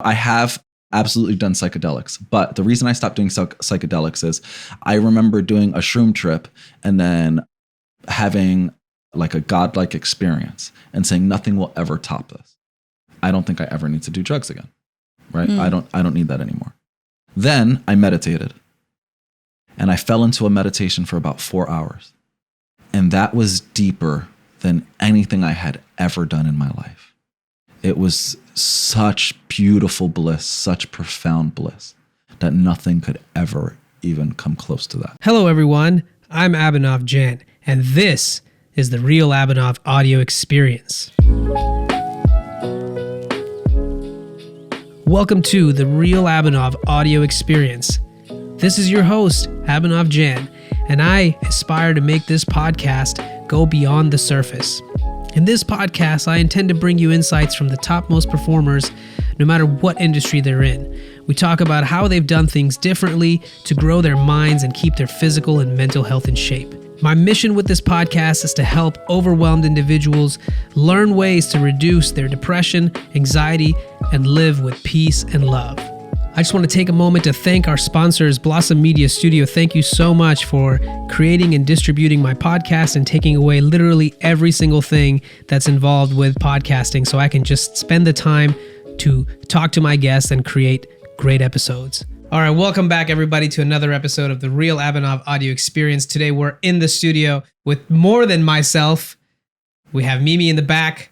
I have absolutely done psychedelics, but the reason I stopped doing psychedelics is I remember doing a shroom trip and then having like a godlike experience and saying nothing will ever top this. I don't think I ever need to do drugs again, right? I don't need that anymore. Then I meditated and I fell into a meditation for about 4 hours. And that was deeper than anything I had ever done in my life. It was such beautiful bliss, such profound bliss that nothing could ever even come close to that. Hello, everyone. I'm Abhinav Jain, and this is the Real Abhinav Audio Experience. Welcome to the Real Abhinav Audio Experience. This is your host, Abhinav Jain, and I aspire to make this podcast go beyond the surface. In this podcast, I intend to bring you insights from the topmost performers, no matter what industry they're in. We talk about how they've done things differently to grow their minds and keep their physical and mental health in shape. My mission with this podcast is to help overwhelmed individuals learn ways to reduce their depression, anxiety, and live with peace and love. I just want to take a moment to thank our sponsors, Blossom Media Studio. Thank you so much for creating and distributing my podcast and taking away literally every single thing that's involved with podcasting so I can just spend the time to talk to my guests and create great episodes. All right, welcome back, everybody, to another episode of the Real Abhinav Audio Experience. Today, we're in the studio with more than myself. We have Mimi in the back,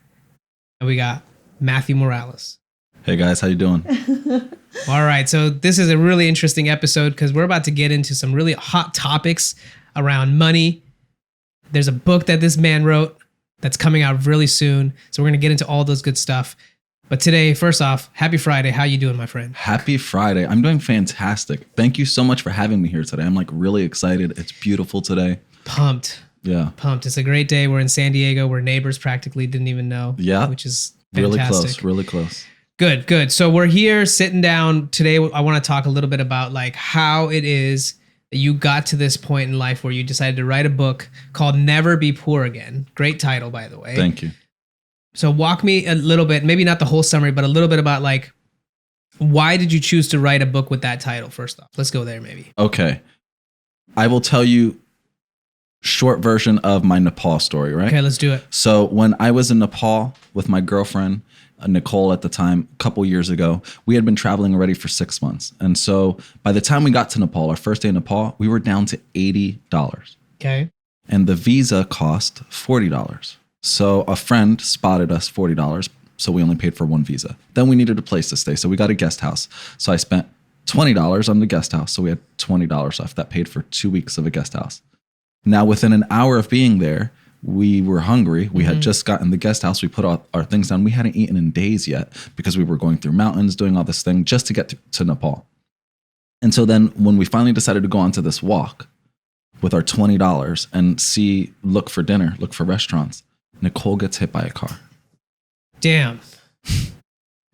and we got Mathew Morales. Hey guys, how you doing? All right, so this is a really interesting episode because we're about to get into some really hot topics around money. There's a book that this man wrote that's coming out really soon, so we're going to get into all those good stuff. But today, first off, happy Friday. How you doing, my friend? Happy Friday. I'm doing fantastic. Thank you so much for having me here today. I'm like really excited. It's beautiful today. Pumped. Yeah. Pumped. It's a great day. We're in San Diego. We're neighbors practically. Didn't even know. Yeah. Which is fantastic. Really close. Really close. Good, good. So we're here sitting down today. I want to talk a little bit about like how it is that you got to this point in life where you decided to write a book called Never Be Poor Again. Great title, by the way. Thank you. So walk me a little bit, maybe not the whole summary, but a little bit about like, why did you choose to write a book with that title first off? Let's go there maybe. Okay. I will tell you short version of my Nepal story, right? Okay, let's do it. So when I was in Nepal with my girlfriend, Nicole at the time, a couple years ago, we had been traveling already for 6 months. And so by the time we got to Nepal, our first day in Nepal, we were down to $80. Okay. And the visa cost $40. So a friend spotted us $40. So we only paid for one visa. Then we needed a place to stay. So we got a guest house. So I spent $20 on the guest house. So we had $20 left. That paid for 2 weeks of a guest house. Now within an hour of being there, we were hungry. We had just gotten the guest house. We put our things down. We hadn't eaten in days yet because we were going through mountains, doing all this thing just to get to Nepal. And so then when we finally decided to go onto this walk with our $20 and look for dinner, look for restaurants, Nicole gets hit by a car. Damn.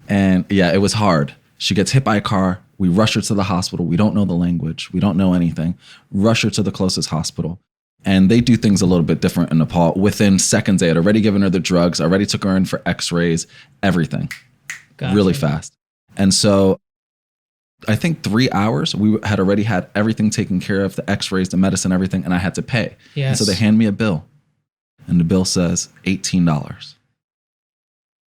And yeah, it was hard. She gets hit by a car. We rush her to the hospital. We don't know the language. We don't know anything. Rush her to the closest hospital. And they do things a little bit different in Nepal. Within seconds, they had already given her the drugs, already took her in for x-rays, everything. Gotcha. Really fast. And so I think 3 hours, we had already had everything taken care of, the x-rays, the medicine, everything, and I had to pay. Yes. And so they hand me a bill. And the bill says $18.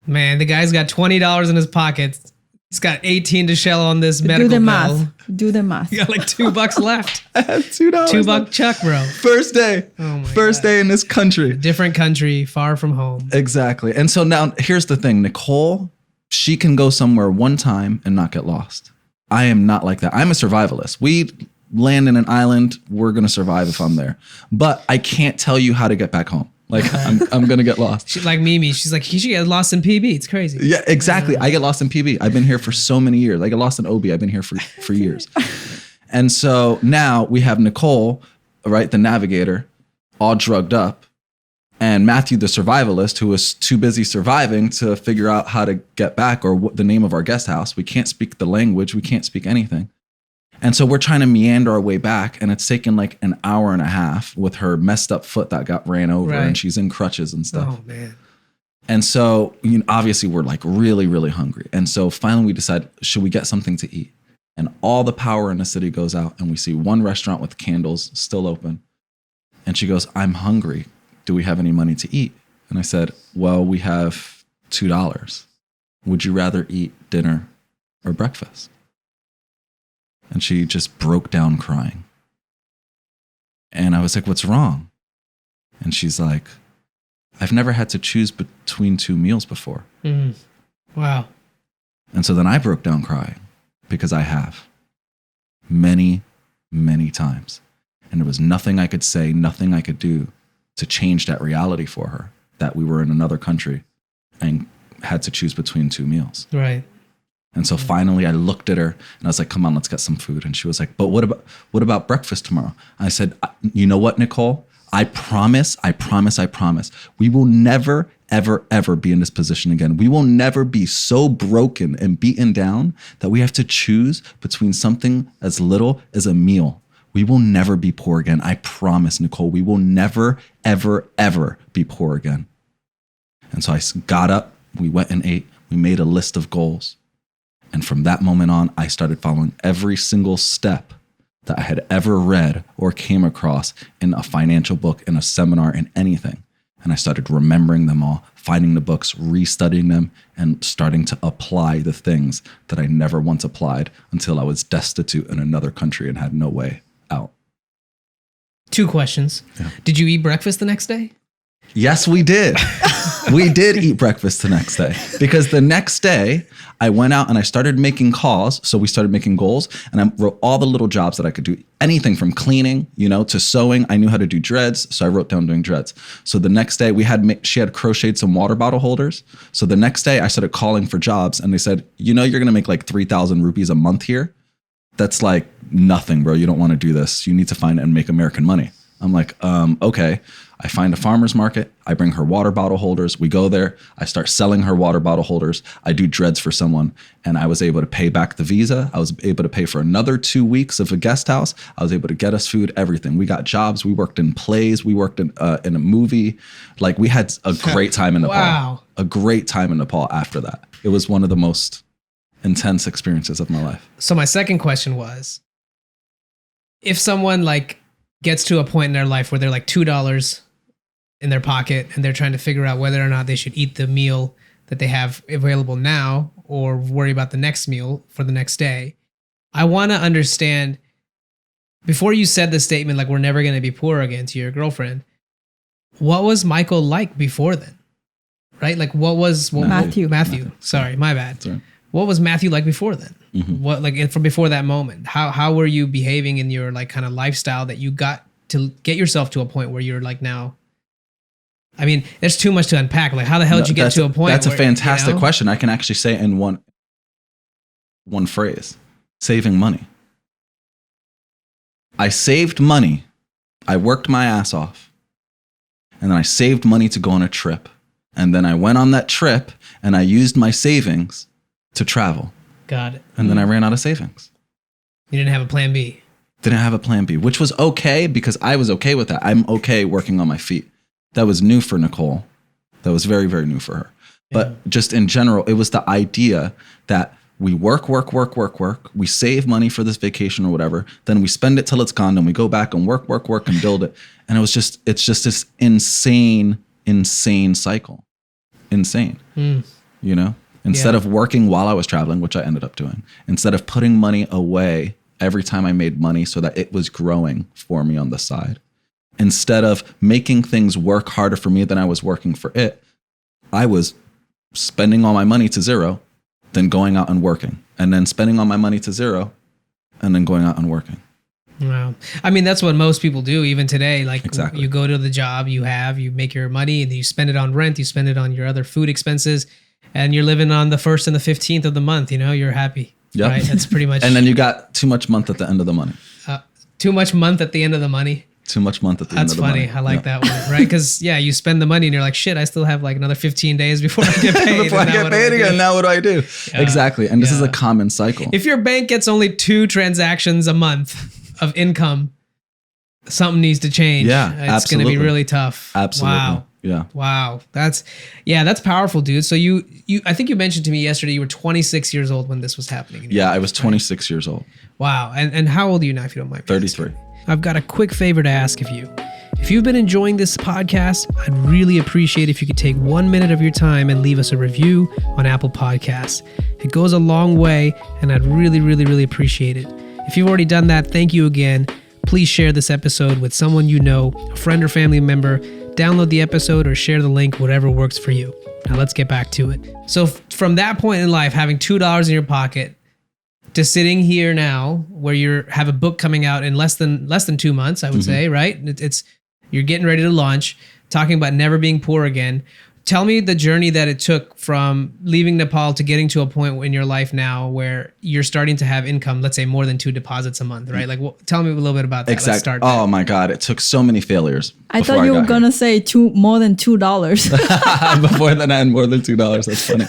Man, the guy's got $20 in his pocket. He's got 18 to shell on this medical bill. Do the math. You got like $2 left. I had $2. $2 chuck, bro. First day. Oh my First God. day in this country. Different country, far from home. Exactly. And so now here's the thing. Nicole, she can go somewhere one time and not get lost. I am not like that. I'm a survivalist. We land in an island. We're going to survive if I'm there. But I can't tell you how to get back home. Like I'm going to get lost. She's like Mimi. She's like, he should get lost in PB. It's crazy. Yeah, exactly. I get lost in PB. I've been here for so many years. I get lost in OB. I've been here for years. And so now we have Nicole, right, the navigator, all drugged up, and Mathew, the survivalist, who was too busy surviving to figure out how to get back or what the name of our guest house. We can't speak the language. We can't speak anything. And so we're trying to meander our way back, and it's taken like an hour and a half with her messed up foot that got ran over, and she's in crutches and stuff. Oh, man. And so, obviously we're like really, really hungry. And so finally we decide, should we get something to eat? And all the power in the city goes out and we see one restaurant with candles still open. And she goes, I'm hungry. Do we have any money to eat? And I said, well, we have $2. Would you rather eat dinner or breakfast? And she just broke down crying. And I was like, what's wrong? And she's like, I've never had to choose between 2 meals before. Wow. And so then I broke down crying because I have many, many times. And there was nothing I could say, nothing I could do to change that reality for her, that we were in another country and had to choose between 2 meals. Right. And so finally I looked at her and I was like, come on, let's get some food. And she was like, but what about breakfast tomorrow? I said, you know what, Nicole? I promise, we will never, ever, ever be in this position again. We will never be so broken and beaten down that we have to choose between something as little as a meal. We will never be poor again. I promise, Nicole, we will never, ever, ever be poor again. And so I got up, we went and ate, we made a list of goals. And from that moment on, I started following every single step that I had ever read or came across in a financial book, in a seminar, in anything. And I started remembering them all, finding the books, restudying them, and starting to apply the things that I never once applied until I was destitute in another country and had no way out. 2 questions. Yeah. Did you eat breakfast the next day? Yes, we did. We did eat breakfast the next day because the next day I went out and I started making calls. So we started making goals and I wrote all the little jobs that I could do, anything from cleaning, to sewing. I knew how to do dreads. So I wrote down doing dreads. So the next day she had crocheted some water bottle holders. So the next day I started calling for jobs and they said, you're going to make like 3,000 rupees a month here. That's like nothing, bro. You don't want to do this. You need to find and make American money. I'm like, okay. I find a farmer's market. I bring her water bottle holders. We go there. I start selling her water bottle holders. I do dreads for someone. And I was able to pay back the visa. I was able to pay for another 2 weeks of a guest house. I was able to get us food, everything. We got jobs. We worked in plays. We worked in a movie. Like we had a great time in Nepal. Wow. A great time in Nepal after that. It was one of the most intense experiences of my life. So my second question was, if someone like gets to a point in their life where they're like $2 in their pocket and they're trying to figure out whether or not they should eat the meal that they have available now or worry about the next meal for the next day, I want to understand, before you said the statement like we're never going to be poor again to your girlfriend, what was Michael like before then? Right? Like Matthew. Sorry, my bad. Sorry. What was Matthew like before then? Mm-hmm. What, like from before that moment? How were you behaving in your like kind of lifestyle that you got to get yourself to a point where you're like now? I mean, there's too much to unpack. Like, how the hell did you get to a point? That's where, a fantastic question. I can actually say in one phrase: saving money. I saved money. I worked my ass off, and then I saved money to go on a trip, and then I went on that trip and I used my savings to travel. Got it. And then I ran out of savings. You didn't have a plan B. Didn't have a plan B, which was okay because I was okay with that. I'm okay working on my feet. That was new for Nicole. That was very, very new for her. But just in general, it was the idea that we work. We save money for this vacation or whatever. Then we spend it till it's gone. Then we go back and work and build it. And it's just this insane cycle. Insane. Instead of working while I was traveling, which I ended up doing, instead of putting money away every time I made money so that it was growing for me on the side, instead of making things work harder for me than I was working for it, I was spending all my money to zero, then going out and working, and then spending all my money to zero, and then going out and working. Wow. I mean, that's what most people do even today. Like Exactly. You go to the job you make your money and you spend it on rent, you spend it on your other food expenses, and you're living on the 1st and the 15th of the month, you're happy. Yep. Right? That's pretty much. And then you got too much month at the end of the money. Too much month at the end of the money. Too much month at the end of the That's money. funny. I like that one, right? Because you spend the money and you're like, shit, I still have like another 15 days before I get paid. Before I get paid again, now what do I do? Yeah. Exactly. And this is a common cycle. If your bank gets only 2 transactions a month of income, something needs to change. Yeah, It's going to be absolutely. really tough. Absolutely. Wow. Yeah. Wow. That's powerful, dude. So I think you mentioned to me yesterday you were 26 years old when this was happening. in your Yeah, life, I was right? 26 years old. Wow. And how old are you now, if you don't mind? 33. I've got a quick favor to ask of you. If you've been enjoying this podcast, I'd really appreciate if you could take 1 minute of your time and leave us a review on Apple Podcasts. It goes a long way, and I'd really, really, really appreciate it. If you've already done that, thank you again. Please share this episode with someone you know, a friend or family member. Download the episode or share the link, whatever works for you. Now let's get back to it. So from that point in life, having $2 in your pocket, to sitting here now where you have a book coming out in less than 2 months, I would say, right? You're getting ready to launch, talking about never being poor again. Tell me the journey that it took from leaving Nepal to getting to a point in your life now where you're starting to have income, let's say more than 2 deposits a month, right? Like, tell me a little bit about that. Exactly. Let's start Oh there. my God. It took so many failures. I thought you were going to say more than $2. Before then I had more than $2. That's funny.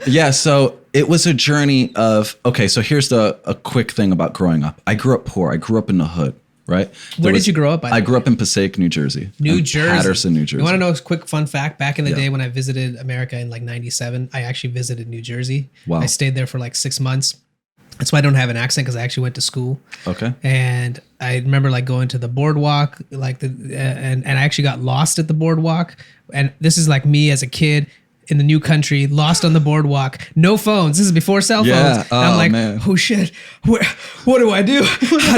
Yeah. So it was a journey of, okay, so here's a quick thing about growing up. I grew up poor. I grew up in the hood, right? Where did you grow up? I grew up in Passaic, New Jersey. New Jersey. Patterson, New Jersey. You want to know a quick fun fact? Back in the day when I visited America in like 97, I actually visited New Jersey. Wow. I stayed there for like 6 months. That's why I don't have an accent, because I actually went to school. Okay. And I remember like going to the boardwalk, like and I actually got lost at the boardwalk. And this is like me as a kid in the new country, lost on the boardwalk, no phones. This is before cell phones. Yeah. And I'm like, man. oh shit, what do I do? How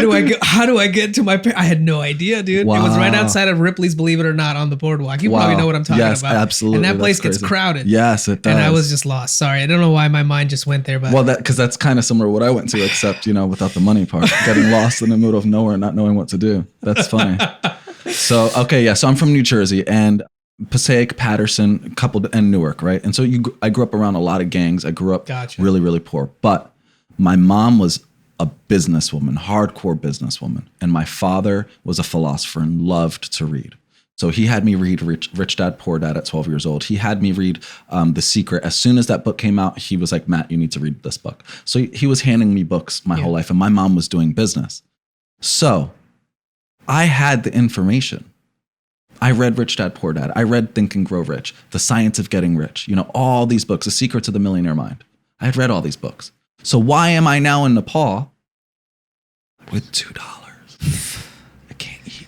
do I get to my parents? I had no idea, dude. Wow. It was right outside of Ripley's, believe it or not, on the boardwalk. You probably know what I'm talking Yes, about. absolutely. And that place That's gets crazy. crowded. Yes, it does. And I was just lost. Sorry, I don't know why my mind just went there, but Well, because that's kind of similar to what I went to, except, without the money part. Getting lost in the middle of nowhere, not knowing what to do. That's funny. So, okay, yeah. So I'm from New Jersey, and Passaic, Patterson, and Newark, right? And so I grew up around a lot of gangs. I grew up really, really poor. But my mom was a businesswoman, hardcore businesswoman. And my father was a philosopher and loved to read. So he had me read Rich Dad, Poor Dad at 12 years old. He had me read The Secret. As soon as that book came out, he was like, Matt, you need to read this book. So he was handing me books my whole life, and my mom was doing business. So I had the information. I read Rich Dad, Poor Dad. I read Think and Grow Rich, The Science of Getting Rich, all these books, The Secret to the Millionaire Mind. I had read all these books. So why am I now in Nepal with $2? I can't eat.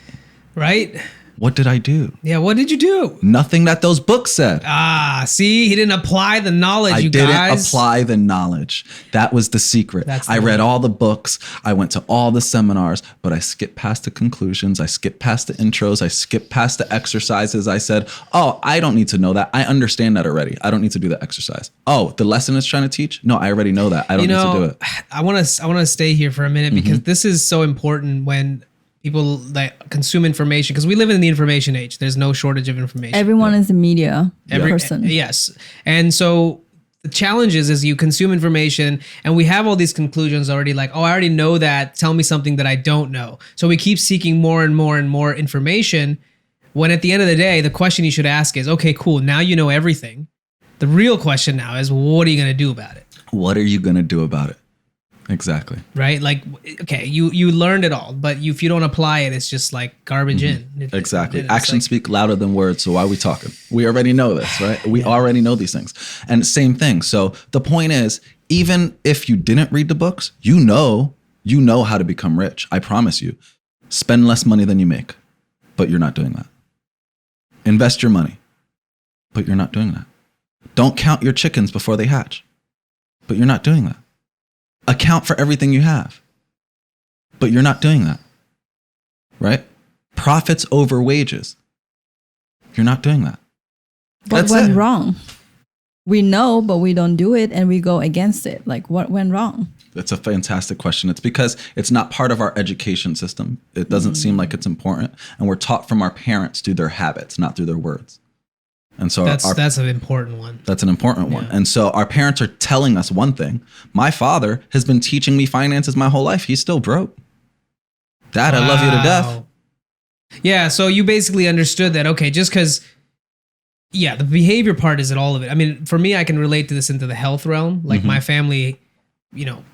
right? What did I do? Yeah, what did you do? Nothing that those books said. See, he didn't apply the knowledge, I didn't apply the knowledge. That was the secret. I read all the books. I went to all the seminars, but I skipped past the conclusions. I skipped past the intros. I skipped past the exercises. I said, oh, I don't need to know that. I understand that already. I don't need to do the exercise. Oh, the lesson it's trying to teach? No, I already know that. I don't need to do it. I want to stay here for a minute because this is so important when people like consume information, because we live in the information age. There's no shortage of information. Everyone is a media person. Yes. And so the challenge is you consume information and we have all these conclusions already, like, oh, I already know that. Tell me something that I don't know. So we keep seeking more and more and more information, when at the end of the day, the question you should ask is, okay, cool, now you know everything. The real question now is, what are you going to do about it? What are you going to do about it? Exactly. Right? Like, okay, you learned it all, but if you don't apply it, it's just like garbage in. Exactly. Actions speak louder than words. So why are we talking? We already know this, right? We already know these things. And same thing. So the point is, even if you didn't read the books, you know how to become rich. I promise you. Spend less money than you make, but you're not doing that. Invest your money, but you're not doing that. Don't count your chickens before they hatch, but you're not doing that. Account for everything you have, but you're not doing that, right? Profits over wages. You're not doing that. What went wrong? We know, but we don't do it, and we go against it. Like, what went wrong? That's a fantastic question. It's because it's not part of our education system. It doesn't seem like it's important, and we're taught from our parents through their habits, not through their words. And so that's an important one. That's an important one. And so our parents are telling us one thing. My father has been teaching me finances my whole life. He's still broke. Dad, I love you to death. Yeah. So you basically understood that, okay, just because, the behavior part isn't all of it. I mean, for me, I can relate to this into the health realm. Like my family,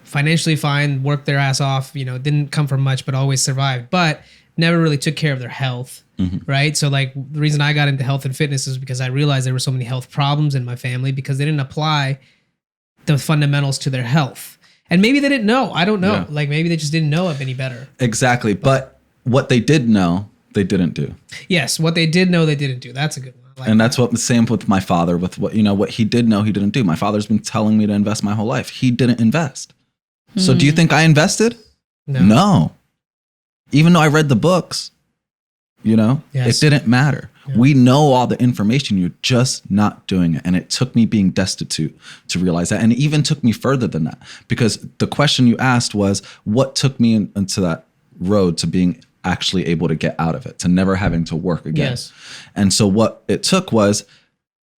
financially fine, worked their ass off, didn't come from much, but always survived. But never really took care of their health, right? So like the reason I got into health and fitness is because I realized there were so many health problems in my family because they didn't apply the fundamentals to their health. And maybe they didn't know. I don't know. Yeah. Like maybe they just didn't know of any better. Exactly. But what they did know, they didn't do. Yes, what they did know, they didn't do. That's a good one. I like And that. that's what the same with my father, with what he did know, he didn't do. My father's been telling me to invest my whole life. He didn't invest. So do you think I invested? No. Even though I read the books, Yes. it didn't matter. Yeah. We know all the information. You're just not doing it. And it took me being destitute to realize that. And it even took me further than that, because the question you asked was, what took me into that road to being actually able to get out of it, to never having to work again. Yes. And so what it took was,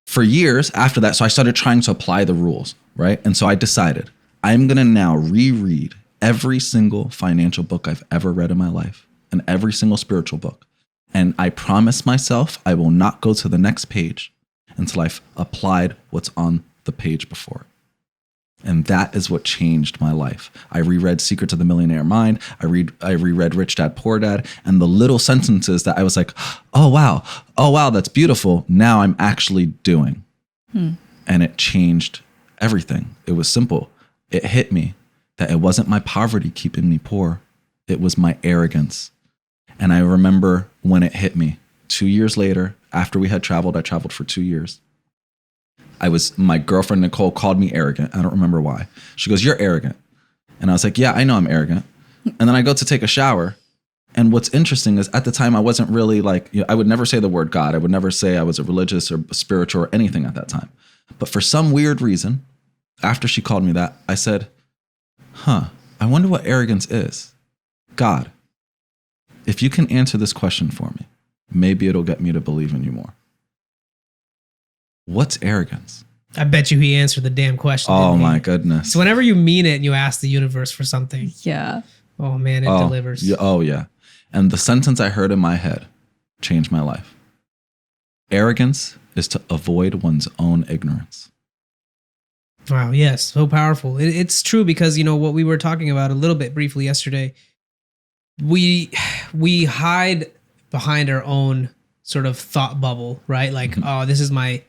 for years after that, so I started trying to apply the rules, right? And so I decided, I'm going to now reread every single financial book I've ever read in my life and every single spiritual book. And I promise myself I will not go to the next page until I've applied what's on the page before it. And that is what changed my life. I reread Secrets of the Millionaire Mind. I reread Rich Dad, Poor Dad. And the little sentences that I was like, oh, wow, that's beautiful. Now I'm actually doing. And it changed everything. It was simple. It hit me that it wasn't my poverty keeping me poor. It was my arrogance. And I remember when it hit me 2 years later, after we had traveled, I traveled for 2 years. My girlfriend, Nicole, called me arrogant. I don't remember why. She goes, you're arrogant. And I was like, yeah, I know I'm arrogant. And then I go to take a shower. And what's interesting is at the time, I wasn't really like, I would never say the word God. I would never say I was a religious or spiritual or anything at that time. But for some weird reason, after she called me that, I said, I wonder what arrogance is. God, if you can answer this question for me, maybe it'll get me to believe in you more. What's arrogance? I bet you he answered the damn question. Oh didn't he? my goodness. So whenever you mean it and you ask the universe for something, Yeah. oh man, it delivers. Yeah, oh yeah. And the sentence I heard in my head changed my life. Arrogance is to avoid one's own ignorance. Wow, yes, so powerful. It's true because, what we were talking about a little bit briefly yesterday, we hide behind our own sort of thought bubble, right? Like, oh, this is my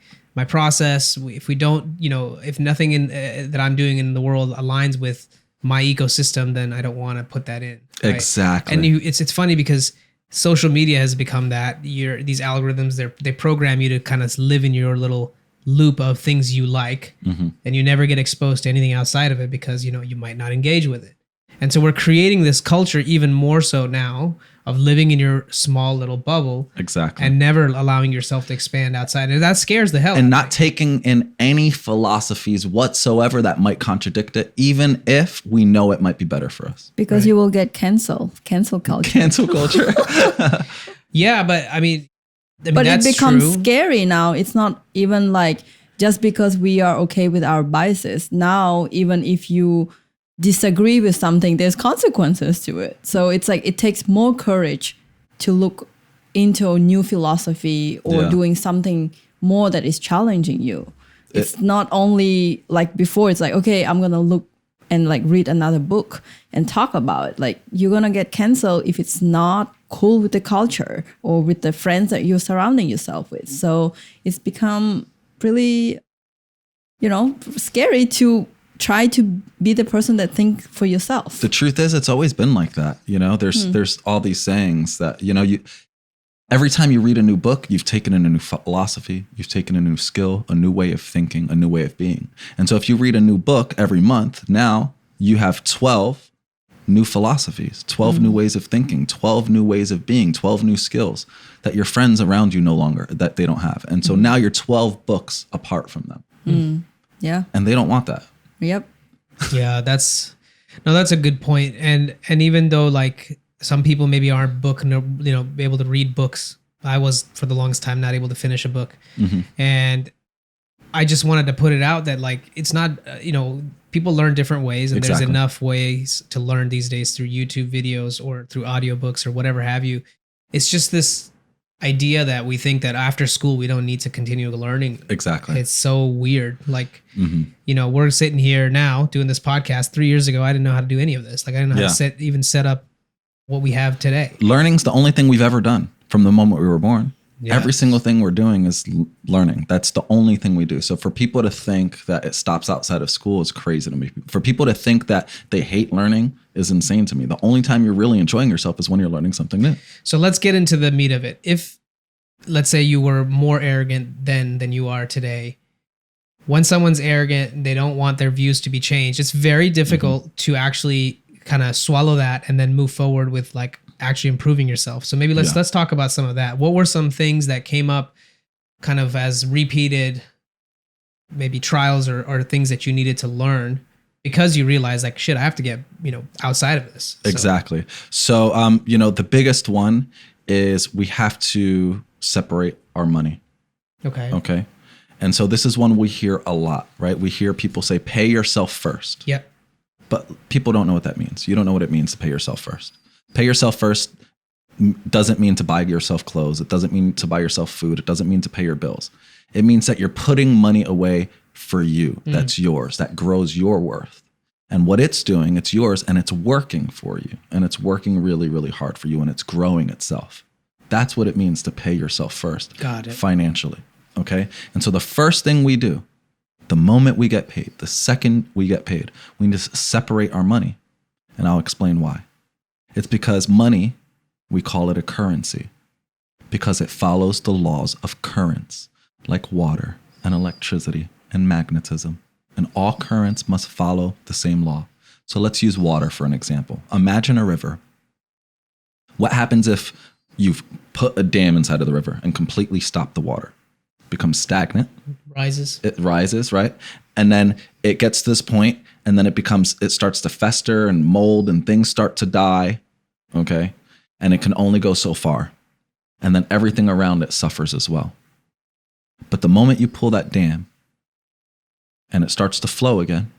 process. If we don't, if nothing that I'm doing in the world aligns with my ecosystem, then I don't want to put that in. Right? Exactly. And it's funny because social media has become that. These algorithms, they program you to kind of live in your little loop of things you like, and you never get exposed to anything outside of it because you might not engage with it. And so we're creating this culture even more so now of living in your small little bubble. Exactly. And never allowing yourself to expand outside. And that scares the hell out and of not me. taking in any philosophies whatsoever that might contradict it, even if we know it might be better for us. Because you will get cancel culture. Cancel culture. Yeah, but I mean But it that's becomes true. scary now. It's not even like just because we are okay with our biases. Now, even if you disagree with something, there's consequences to it. So it's like it takes more courage to look into a new philosophy or doing something more that is challenging you. It's not only like before, it's like, okay, I'm going to look and like read another book and talk about it. Like you're going to get canceled if it's not cool with the culture or with the friends that you're surrounding yourself with. So it's become really, scary to try to be the person that think for yourself. The truth is, it's always been like that. There's all these sayings that, every time you read a new book, you've taken in a new philosophy, you've taken a new skill, a new way of thinking, a new way of being. And so if you read a new book every month, now you have 12 new philosophies, 12 new ways of thinking, 12 new ways of being, 12 new skills that your friends around you no longer, that they don't have. And so now you're 12 books apart from them. Yeah. And they don't want that. Yep. Yeah, that's a good point. And even though like some people maybe aren't able to read books, I was for the longest time not able to finish a book. And I just wanted to put it out that like it's not people learn different ways, and Exactly. there's enough ways to learn these days through YouTube videos or through audiobooks or whatever have you. It's just this idea that we think that after school we don't need to continue learning. Exactly. It's so weird. Like, we're sitting here now doing this podcast. 3 years ago, I didn't know how to do any of this. Like, I didn't know how to set up what we have today. Learning's the only thing we've ever done from the moment we were born. Yeah. Every single thing we're doing is learning. That's the only thing we do. So for people to think that it stops outside of school is crazy to me. For people to think that they hate learning is insane to me. The only time you're really enjoying yourself is when you're learning something new. So let's get into the meat of it. If, let's say you were more arrogant then than you are today, when someone's arrogant and they don't want their views to be changed, it's very difficult to actually kind of swallow that and then move forward with like actually improving yourself. So maybe let's talk about some of that. What were some things that came up kind of as repeated maybe trials or things that you needed to learn because you realized like, shit, I have to get, outside of this. Exactly. So, the biggest one is we have to separate our money. Okay. And so this is one we hear a lot, right? We hear people say, pay yourself first. Yep. But people don't know what that means. You don't know what it means to pay yourself first. Pay yourself first doesn't mean to buy yourself clothes. It doesn't mean to buy yourself food. It doesn't mean to pay your bills. It means that you're putting money away for you. That's yours. That grows your worth. And what it's doing, it's yours and it's working for you. And it's working really, really hard for you and it's growing itself. That's what it means to pay yourself first. Got it. Financially. Okay. And so the first thing we do, the moment we get paid, the second we get paid, we need to separate our money. And I'll explain why. It's because money, we call it a currency because it follows the laws of currents like water and electricity and magnetism. And all currents must follow the same law. So let's use water for an example. Imagine a river. What happens if you've put a dam inside of the river and completely stop the water? It becomes stagnant. It rises, right? And then it gets to this point and then it starts to fester and mold and things start to die. Okay. And it can only go so far. And then everything around it suffers as well. But the moment you pull that dam and it starts to flow again,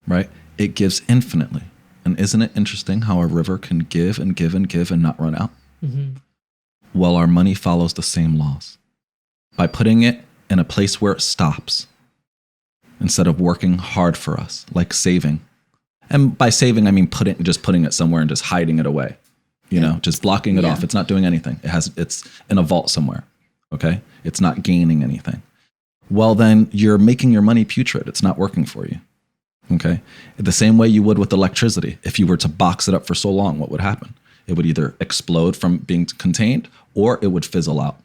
right? It gives infinitely. And isn't it interesting how a river can give and give and give and not run out? Mm-hmm. Well, our money follows the same laws. By putting it in a place where it stops, instead of working hard for us, like saving. And by saving, I mean just putting it somewhere and just hiding it away. Just blocking it off. It's not doing anything. It's in a vault somewhere. Okay? It's not gaining anything. Well, then you're making your money putrid. It's not working for you. Okay? The same way you would with electricity. If you were to box it up for so long, what would happen? It would either explode from being contained or it would fizzle out,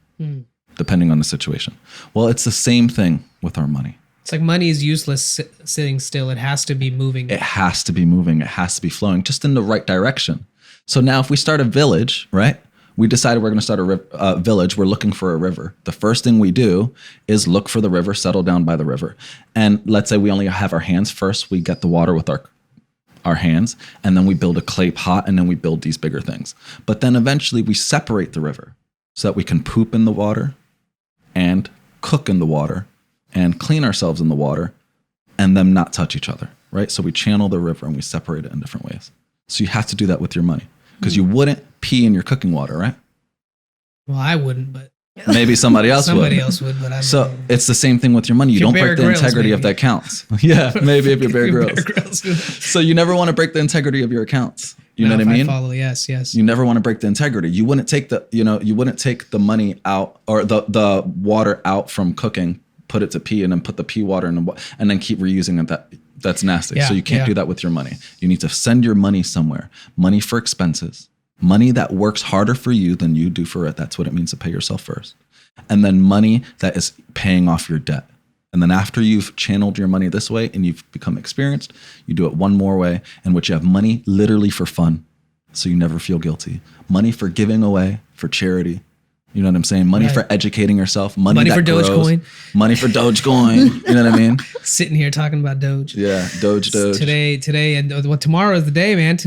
depending on the situation. Well, it's the same thing with our money. It's like money is useless sitting still. It has to be moving. It has to be moving. It has to be flowing just in the right direction. So now if we start a village, right? We decided we're going to start a village. We're looking for a river. The first thing we do is look for the river, settle down by the river. And let's say we only have our hands first. We get the water with our hands, and then we build a clay pot, and then we build these bigger things. But then eventually we separate the river so that we can poop in the water and cook in the water and clean ourselves in the water and them not touch each other, right? So we channel the river and we separate it in different ways. So you have to do that with your money because you wouldn't pee in your cooking water, right? Well, I wouldn't, but maybe somebody else would. Somebody else would, but I So it's the same thing with your money. You don't break the integrity of the accounts. Yeah, maybe if you're Bear Grylls. So you never want to break the integrity of your accounts. You know what I mean? Follow, yes. You never want to break the integrity. You wouldn't take the money out or the water out from cooking, put it to pee, and then put the pee water in and then keep reusing it. That's nasty. Yeah, so you can't do that with your money. You need to send your money somewhere. Money for expenses. Money that works harder for you than you do for it. That's what it means to pay yourself first. And then money that is paying off your debt. And then after you've channeled your money this way and you've become experienced, you do it one more way in which you have money literally for fun. So you never feel guilty. Money for giving away, for charity. You know what I'm saying? Money for educating yourself. Money that for grows. Dogecoin. Money for Dogecoin. You know what I mean? Sitting here talking about Doge. Yeah, Doge. Today, and tomorrow is the day, man.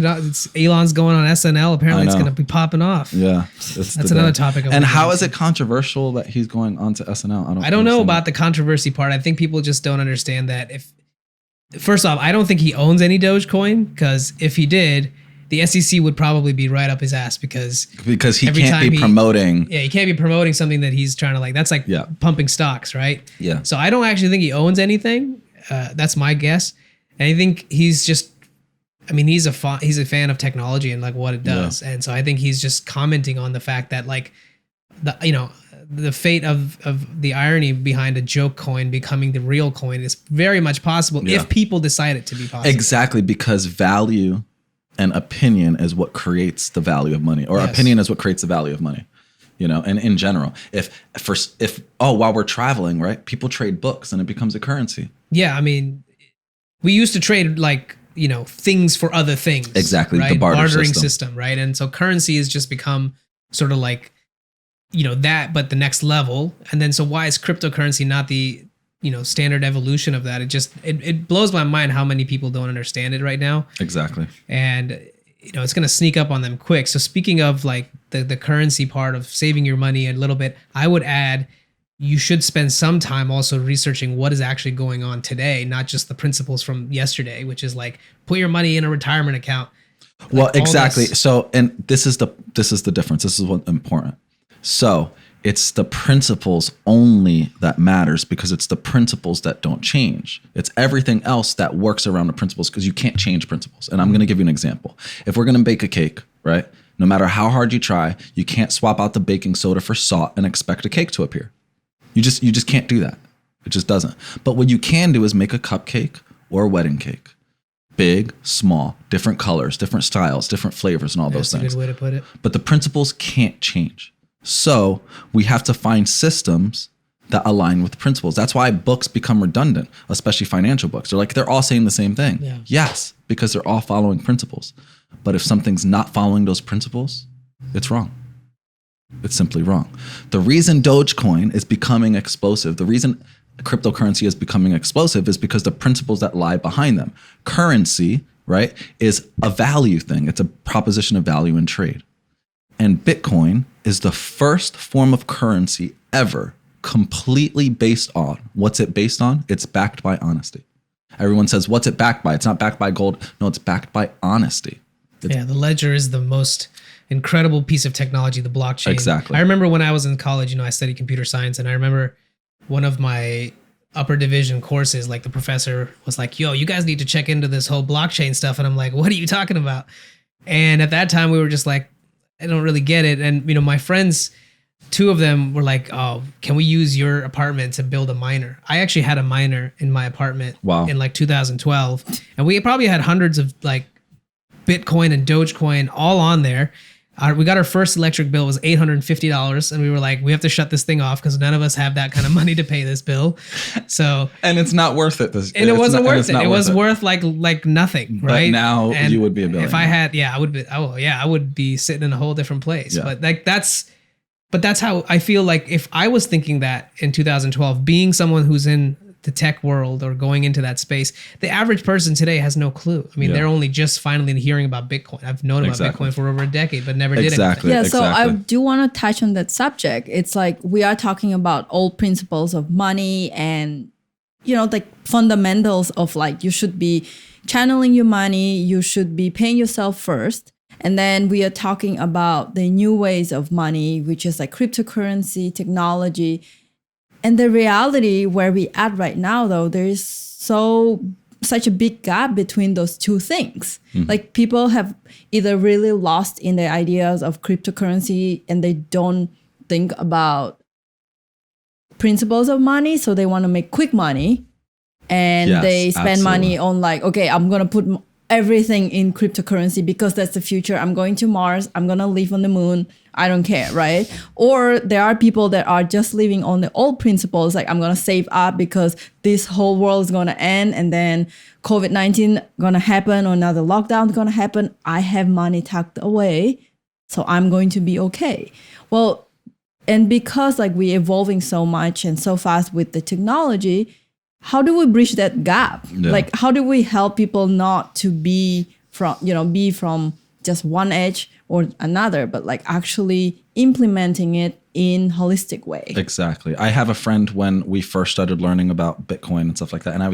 Elon's going on SNL. Apparently, it's going to be popping off. Yeah, that's another topic. And how is it controversial that he's going on to SNL? I don't know about the controversy part. I think people just don't understand that. First off, I don't think he owns any Dogecoin because if he did, the SEC would probably be right up his ass because he can't be promoting. Yeah, he can't be promoting something that he's trying to like. That's like pumping stocks, right? Yeah. So I don't actually think he owns anything. That's my guess. And I think he's just I mean, he's a fan of technology and like what it does. Yeah. And so I think he's just commenting on the fact that like the fate of the irony behind a joke coin becoming the real coin is very much possible if people decide it to be possible. Exactly, because value and opinion is what creates the value of money, or opinion is what creates the value of money. And in general, while we're traveling, right, people trade books and it becomes a currency. Yeah, I mean, we used to trade like, things for other things. Exactly, right? The bartering system, right? And so currency has just become sort of like, that, but the next level. And then so why is cryptocurrency not the, standard evolution of that? It blows my mind how many people don't understand it right now. Exactly. And, it's going to sneak up on them quick. So speaking of like the currency part of saving your money a little bit, I would add, you should spend some time also researching what is actually going on today, not just the principles from yesterday, which is like put your money in a retirement account. Well, exactly. So, and this is the difference. This is what's important. So it's the principles only that matters, because it's the principles that don't change. It's everything else that works around the principles, because you can't change principles. And I'm going to give you an example. If we're going to bake a cake, right? No matter how hard you try, you can't swap out the baking soda for salt and expect a cake to appear. You just can't do that. It just doesn't. But what you can do is make a cupcake or a wedding cake. Big, small, different colors, different styles, different flavors, and all those things. That's a good way to put it. But the principles can't change. So we have to find systems that align with principles. That's why books become redundant, especially financial books. They're all saying the same thing. Yeah. Yes, because they're all following principles. But if something's not following those principles, it's wrong. It's simply wrong. The reason Dogecoin is becoming explosive, the reason cryptocurrency is becoming explosive, is because the principles that lie behind them. Currency, right, is a value thing. It's a proposition of value in trade. And Bitcoin is the first form of currency ever completely based on, what's it based on? It's backed by honesty. Everyone says, what's it backed by? It's not backed by gold. No, it's backed by honesty. The ledger is the most incredible piece of technology, the blockchain. Exactly. I remember when I was in college, I studied computer science, and I remember one of my upper division courses, like the professor was like, yo, you guys need to check into this whole blockchain stuff. And I'm like, what are you talking about? And at that time we were just like, I don't really get it. And, my friends, two of them were like, oh, can we use your apartment to build a miner? I actually had a miner in my apartment in like 2012. And we probably had hundreds of like Bitcoin and Dogecoin all on there. We got our first electric bill was $850, and we were like, we have to shut this thing off because none of us have that kind of money to pay this bill. So and it's not worth it. It wasn't worth it. It was worth like nothing, right? But now you would be a billionaire. If I had, I would be. Oh yeah, I would be sitting in a whole different place. Yeah. But like that's how I feel like if I was thinking that in 2012, being someone who's in the tech world or going into that space, the average person today has no clue. I mean, they're only just finally hearing about Bitcoin. I've known about Bitcoin for over a decade, but never did anything. Yeah, so I do want to touch on that subject. It's like we are talking about old principles of money and, like fundamentals of like you should be channeling your money, you should be paying yourself first. And then we are talking about the new ways of money, which is like cryptocurrency, technology. And the reality where we at right now, though, there is such a big gap between those two things. Mm-hmm. Like people have either really lost in their ideas of cryptocurrency and they don't think about principles of money. So they want to make quick money and they spend money on like, okay, I'm going to put everything in cryptocurrency because that's the future. I'm going to Mars. I'm going to live on the moon. I don't care, right? Or there are people that are just living on the old principles, like I'm going to save up because this whole world is going to end and then COVID-19 going to happen or another lockdown is going to happen. I have money tucked away, so I'm going to be okay. Well, and because like we're evolving so much and so fast with the technology, how do we bridge that gap? Yeah. Like, how do we help people not to be from just one edge or another, but like actually implementing it in holistic way? Exactly. I have a friend when we first started learning about Bitcoin and stuff like that, and I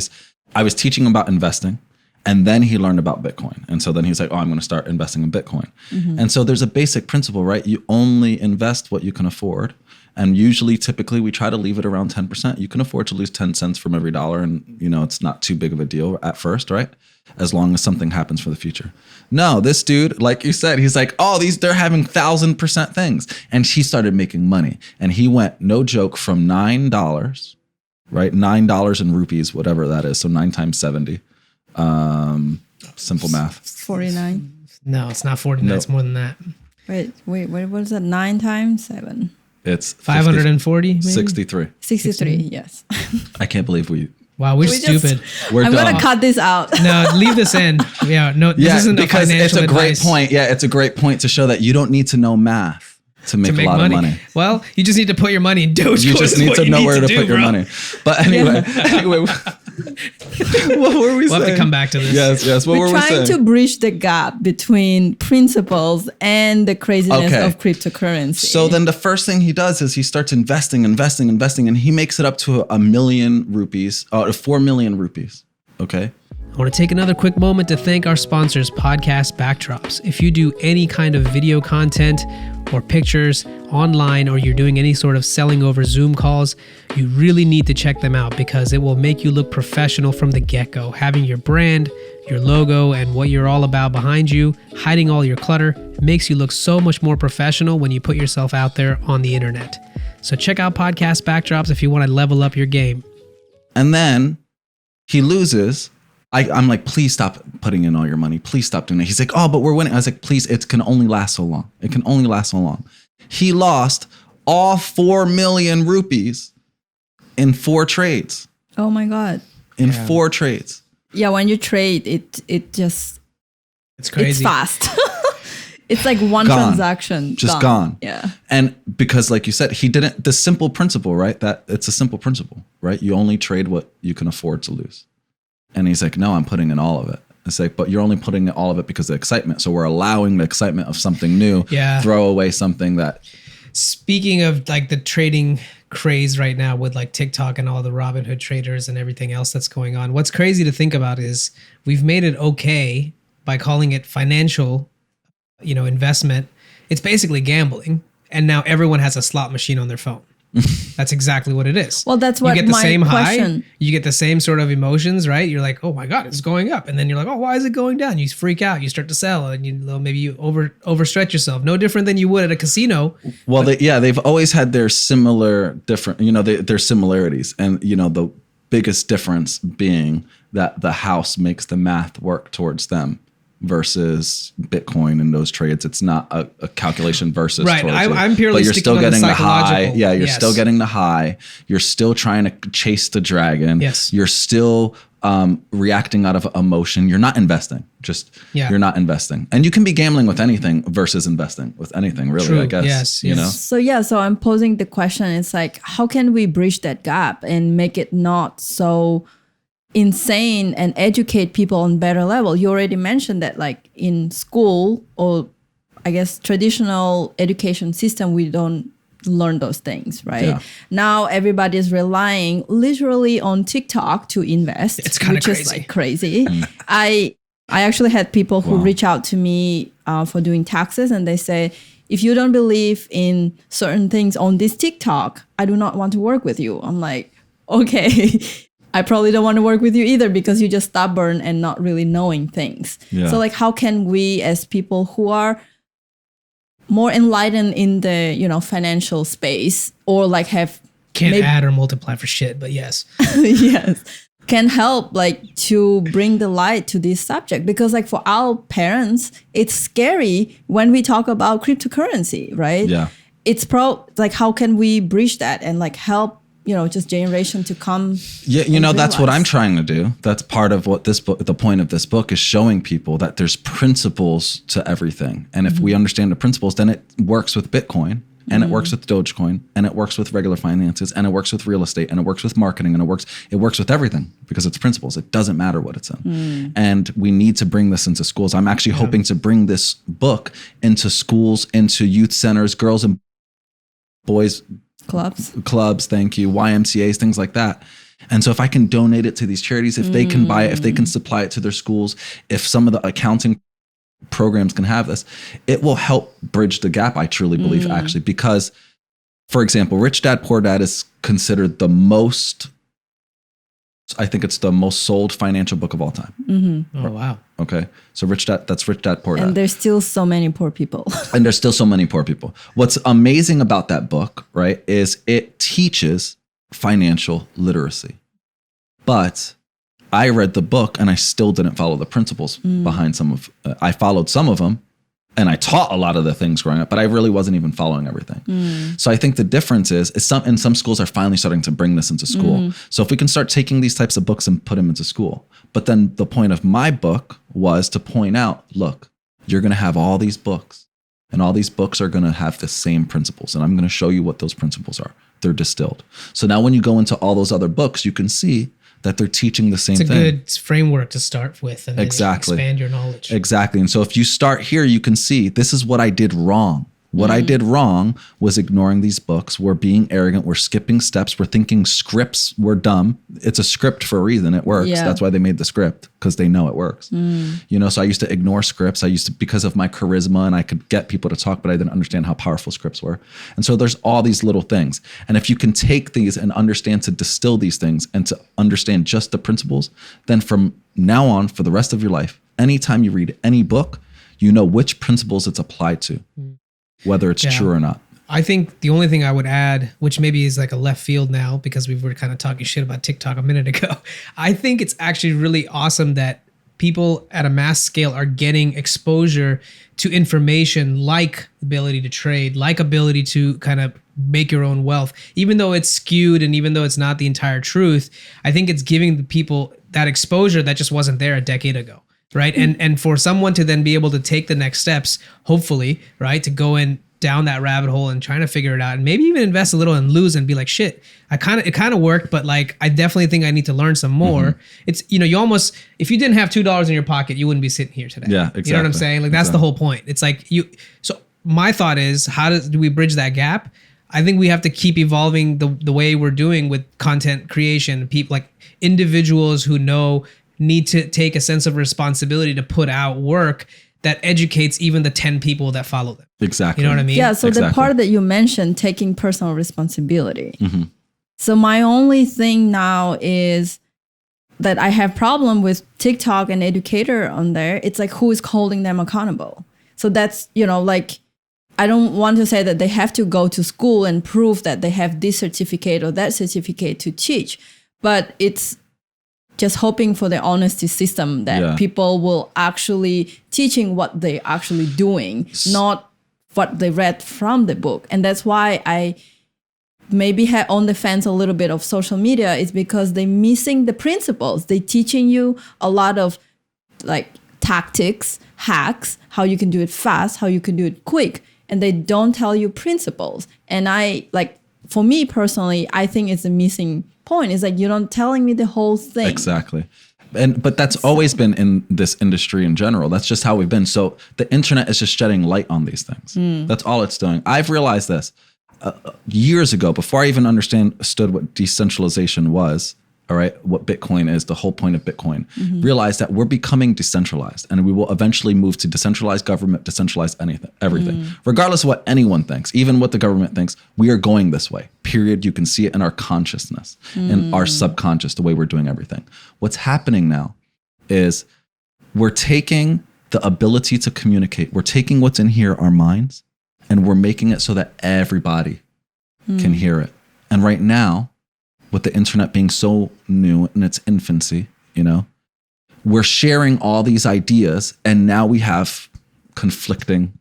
was teaching him about investing, And then he learned about Bitcoin. And so then he's like, oh, I'm going to start investing in Bitcoin. And so there's a basic principle, right? You only invest what you can afford. And usually, typically, we try to leave it around 10%. You can afford to lose 10 cents from every dollar. And, it's not too big of a deal at first, right? As long as something happens for the future. No, this dude, like you said, he's like, oh, they're having 1,000% things. And he started making money. And he went, no joke, from $9, right? $9 in rupees, whatever that is. So 9 times 70. Simple math. 49. No, it's not 49. No. It's more than that. Wait, what is that? 9 times 7? It's 540, maybe? 63. 63, yes. I can't believe we're Wow, we're stupid. I'm done. going to cut this out. No, leave this in. Yeah, no, this isn't because a it's financial a great advice point. Yeah, it's a great point to show that you don't need to know math to make a lot of money. Well, you just need to put your money in Dogecoin. You just need to know where to put your money. But anyway, what were we saying? We'll have to come back to this. Yes. What were We're we trying saying? to bridge the gap between principles and the craziness of cryptocurrency. So then the first thing he does is he starts investing, and he makes it up to 1 million rupees, 4 million rupees. Okay. I want to take another quick moment to thank our sponsors, Podcast Backdrops. If you do any kind of video content or pictures online, or you're doing any sort of selling over Zoom calls, you really need to check them out because it will make you look professional from the get-go. Having your brand, your logo, and what you're all about behind you, hiding all your clutter, makes you look so much more professional when you put yourself out there on the internet. So check out Podcast Backdrops if you want to level up your game. And then he loses. I'm like, please stop putting in all your money. Please stop doing it. He's like, oh, but we're winning. I was like, please, it can only last so long. It can only last so long. He lost all 4 million rupees in 4 trades. Oh my God. In 4 trades. Yeah, when you trade, it's crazy. It's fast. It's like one transaction. Just gone. Yeah. And because like you said, the simple principle, right? That it's a simple principle, right? You only trade what you can afford to lose. And he's like, no, I'm putting in all of it. It's like, but you're only putting in all of it because of excitement. So we're allowing the excitement of something new. Yeah. Throw away something that. Speaking of like the trading craze right now with like TikTok and all the Robinhood traders and everything else that's going on, what's crazy to think about is we've made it okay by calling it financial, investment. It's basically gambling. And now everyone has a slot machine on their phone. That's exactly what it is. Well, that's what you get the my same question. high. You get the same sort of emotions, right? You're like, oh my God, it's going up. And then you're like, oh, why is it going down? You freak out. You start to sell and maybe you overstretch yourself. No different than you would at a casino. Well, they've always had their their similarities. And, the biggest difference being that the house makes the math work towards them. Versus Bitcoin and those trades, it's not a calculation versus right. towards I'm purely but you're sticking still on getting the high. psychological. Yeah, you're Yes. still getting the high. You're still trying to chase the dragon. Yes. You're still reacting out of emotion. You're not investing. You're not investing. And you can be gambling with anything versus investing with anything. Really, True. I guess. Yes. So I'm posing the question. It's like, how can we bridge that gap and make it not so insane and educate people on better level? You already mentioned that like in school or I guess traditional education system, we don't learn those things, right? Yeah. Now everybody's relying literally on TikTok to invest. It's kind of crazy. Is like crazy. I actually had people who reach out to me for doing taxes and they say, if you don't believe in certain things on this TikTok, I do not want to work with you. I'm like, okay. I probably don't want to work with you either because you're just stubborn and not really knowing things. Yeah. So like, how can we as people who are more enlightened in the, financial space or like Can't add or multiply for shit, but yes. yes, can help like to bring the light to this subject? Because like for our parents, it's scary when we talk about cryptocurrency, right? Yeah. It's like, how can we bridge that and like help just generation to come. Yeah, that's what I'm trying to do. That's part of what this book, the point of this book is showing people that there's principles to everything. And if we understand the principles, then it works with Bitcoin and it works with Dogecoin and it works with regular finances and it works with real estate and it works with marketing and it works with everything because it's principles. It doesn't matter what it's in. And we need to bring this into schools. I'm actually hoping to bring this book into schools, into youth centers, girls and boys clubs, thank you, YMCAs, things like that. And so if I can donate it to these charities, if they can buy it, if they can supply it to their schools, if some of the accounting programs can have this, it will help bridge the gap, I truly believe, actually. Because, for example, Rich Dad, Poor Dad is considered the most, I think it's the most sold financial book of all time. Oh, wow. Okay. So that's Rich Dad, Poor Dad. And there's still so many poor people. And there's still so many poor people. What's amazing about that book, right, is it teaches financial literacy. But I read the book and I still didn't follow the principles behind some of, I followed some of them and I taught a lot of the things growing up, but I really wasn't even following everything. So I think the difference is some schools are finally starting to bring this into school. So if we can start taking these types of books and put them into school, but then the point of my book was to point out, look, you're going to have all these books and all these books are going to have the same principles. And I'm going to show you what those principles are. They're distilled. So now when you go into all those other books, you can see that they're teaching the same thing. It's a good framework to start with and then expand your knowledge. Exactly. And so if you start here, you can see this is what I did wrong. What I did wrong was ignoring these books. We're being arrogant. We're skipping steps. We're thinking scripts were dumb. It's a script for a reason. It works. Yeah. That's why they made the script, because they know it works. You know, so I used to ignore scripts. Because of my charisma, and I could get people to talk, but I didn't understand how powerful scripts were. And so there's all these little things. And if you can take these and understand to distill these things and to understand just the principles, then from now on, for the rest of your life, anytime you read any book, you know which principles it's applied to. Whether it's true or not. I think the only thing I would add, which maybe is like a left field now because we were kind of talking shit about TikTok a minute ago. I think it's actually really awesome that people at a mass scale are getting exposure to information like ability to trade, like ability to kind of make your own wealth. Even though it's skewed and even though it's not the entire truth, I think it's giving the people that exposure that just wasn't there a decade ago. Right. And for someone to then be able to take the next steps, hopefully, right, to go in down that rabbit hole and trying to figure it out and maybe even invest a little and lose and be like, shit, it kind of worked, but like, I definitely think I need to learn some more. It's, you know, you almost, if you didn't have $2 in your pocket, you wouldn't be sitting here today. Yeah, exactly. You know what I'm saying? Like, that's the whole point. It's like so my thought is, how do we bridge that gap? I think we have to keep evolving the way we're doing with content creation. People like individuals who need to take a sense of responsibility to put out work that educates even the 10 people that follow them. Exactly. You know what I mean? Yeah. So Exactly. the part that you mentioned, taking personal responsibility. So my only thing now is that I have problem with TikTok and educator on there. It's like, who is holding them accountable? So that's, you know, like, I don't want to say that they have to go to school and prove that they have this certificate or that certificate to teach, but it's just hoping for the honesty system that people will actually teaching what they actually doing, not what they read from the book. And that's why I maybe have on the fence a little bit of social media, is because they're missing the principles. They teaching you a lot of like tactics, hacks, how you can do it fast, how you can do it quick. And they don't tell you principles. And for me personally, I think it's a missing point. It's like, you're not telling me the whole thing. Exactly. But that's always been in this industry in general. That's just how we've been. So the internet is just shedding light on these things. That's all it's doing. I've realized this years ago, before I even understood what decentralization was, all right, what Bitcoin is, the whole point of Bitcoin, realize that we're becoming decentralized, and we will eventually move to decentralized government, decentralized everything. Regardless of what anyone thinks, even what the government thinks, we are going this way, period. You can see it in our consciousness, in our subconscious, the way we're doing everything. What's happening now is we're taking the ability to communicate, we're taking what's in here, our minds, and we're making it so that everybody can hear it. And right now, with the internet being so new in its infancy, you know, we're sharing all these ideas, and now we have conflicting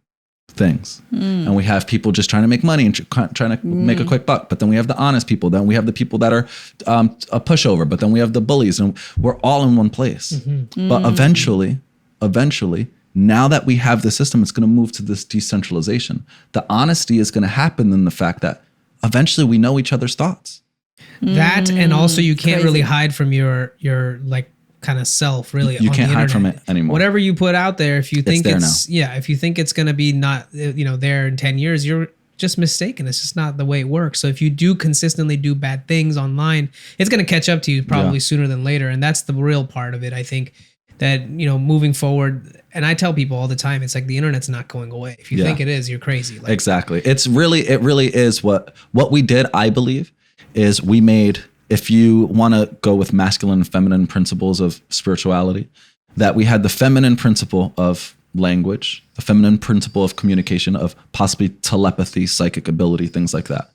things. And we have people just trying to make money and trying to make a quick buck. But then we have the honest people. Then we have the people that are a pushover. But then we have the bullies, and we're all in one place. But eventually, now that we have the system, it's going to move to this decentralization. The honesty is going to happen in the fact that eventually we know each other's thoughts. That, and also you can't really hide from your like kind of self, really. You can't hide from it anymore. Whatever you put out there, if you think it's if you think it's going to be not, you know, there in 10 years, you're just mistaken. It's just not the way it works. So if you do consistently do bad things online, it's going to catch up to you probably sooner than later. And that's the real part of it. I think that, moving forward, and I tell people all the time, it's like the internet's not going away. If you think it is, you're crazy. Like, exactly. It really is what we did, I believe, is we made, if you want to go with masculine and feminine principles of spirituality, that we had the feminine principle of language, the feminine principle of communication, of possibly telepathy, psychic ability, things like that.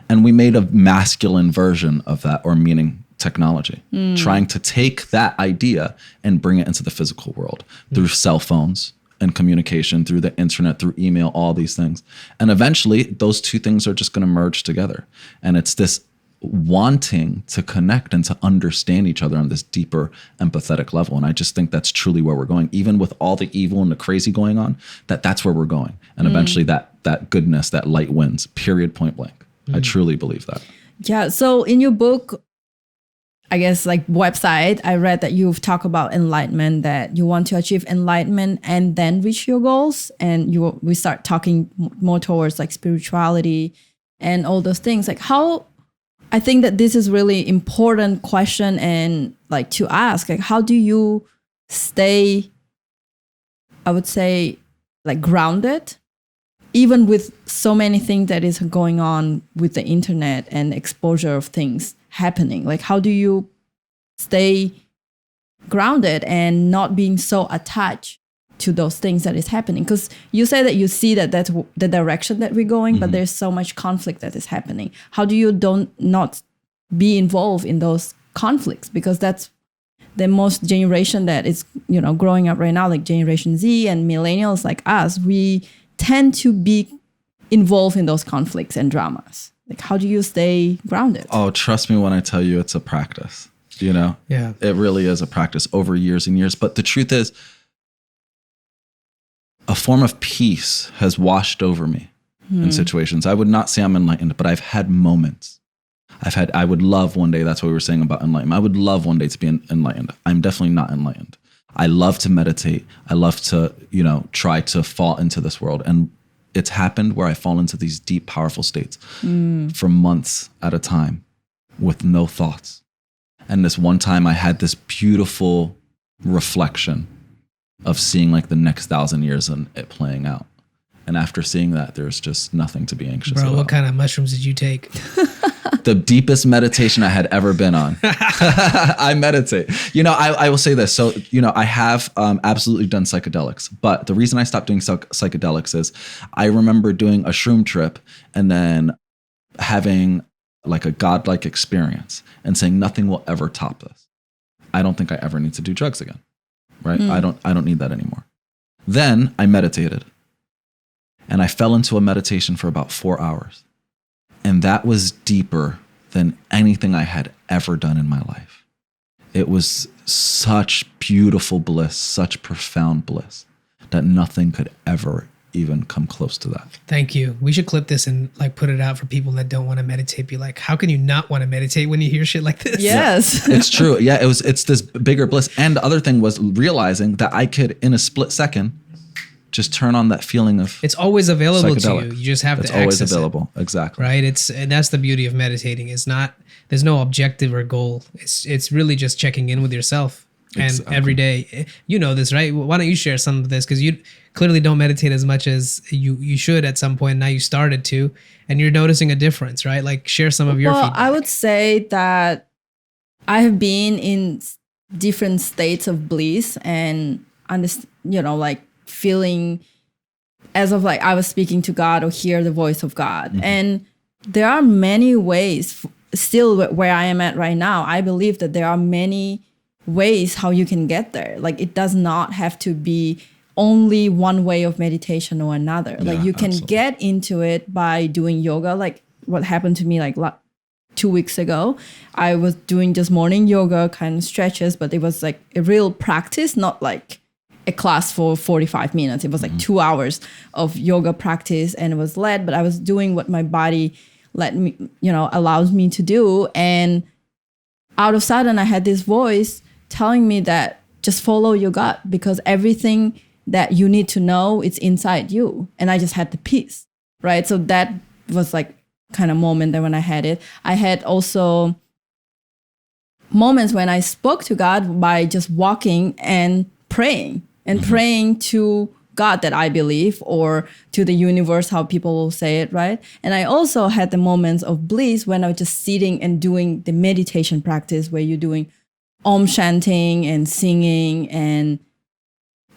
And we made a masculine version of that, or meaning technology, trying to take that idea and bring it into the physical world through cell phones and communication, through the internet, through email, all these things. And eventually those two things are just going to merge together. And it's this wanting to connect and to understand each other on this deeper empathetic level. And I just think that's truly where we're going, even with all the evil and the crazy going on, that's where we're going. And eventually that goodness, that light wins, period, point blank. I truly believe that. Yeah. So in your book, I guess like website, I read that you've talked about enlightenment, that you want to achieve enlightenment and then reach your goals. And we start talking more towards like spirituality and all those things. Like how, I think that this is really important question and like to ask, like, how do you stay, I would say, like grounded, even with so many things that is going on with the internet and exposure of things happening? Like, how do you stay grounded and not being so attached to those things that is happening? Because you say that you see that that's the direction that we're going, but there's so much conflict that is happening. How do you not be involved in those conflicts? Because that's the most generation that is, growing up right now, like Generation Z and millennials like us, we tend to be involved in those conflicts and dramas. Like, how do you stay grounded? Oh, trust me when I tell you it's a practice, Yeah. It really is a practice over years and years. But the truth is, a form of peace has washed over me in situations. I would not say I'm enlightened, but I've had moments. I would love one day, that's what we were saying about enlightenment. I would love one day to be enlightened. I'm definitely not enlightened. I love to meditate. I love to, try to fall into this world. And it's happened where I fall into these deep, powerful states for months at a time with no thoughts. And this one time I had this beautiful reflection of seeing like the next 1,000 years and it playing out. And after seeing that, there's just nothing to be anxious about. What kind of mushrooms did you take? The deepest meditation I had ever been on. I meditate. I will say this. So, I have absolutely done psychedelics. But the reason I stopped doing psychedelics is I remember doing a shroom trip and then having like a godlike experience and saying nothing will ever top this. I don't think I ever need to do drugs again. Right? I don't need that anymore. Then I meditated. And I fell into a meditation for about 4 hours. And that was deeper than anything I had ever done in my life. It was such beautiful bliss, such profound bliss, that nothing could ever even come close to that. Thank you. We should clip this and like put it out for people that don't want to meditate. Be like, how can you not want to meditate when you hear shit like this? Yes. It's true. Yeah, it's this bigger bliss. And the other thing was realizing that I could, in a split second, just turn on that feeling of it's always available to you. You just have to access it. It's always available. Exactly. Right. And that's the beauty of meditating. There's no objective or goal. It's really just checking in with yourself. And every day, you know this, right? Why don't you share some of this? Because you clearly don't meditate as much as you should at some point. Now you started to, and you're noticing a difference, right? Like share some of your feedback. I would say that I have been in different states of bliss and like feeling as of like I was speaking to God or hear the voice of God. Mm-hmm. And there are many ways still where I am at right now. I believe that there are many ways how you can get there. Like it does not have to be only one way of meditation or another. Yeah, like you can get into it by doing yoga. Like what happened to me like 2 weeks ago, I was doing just morning yoga kind of stretches, but it was like a real practice, not like a class for 45 minutes. It was like 2 hours of yoga practice and it was led, but I was doing what my body let me, allows me to do. And out of sudden I had this voice telling me that just follow your gut because everything that you need to know, it's inside you. And I just had the peace, right? So that was like kind of moment that when I had it. I had also moments when I spoke to God by just walking and praying praying to God that I believe, or to the universe, how people will say it, right? And I also had the moments of bliss when I was just sitting and doing the meditation practice where you're doing Om chanting and singing and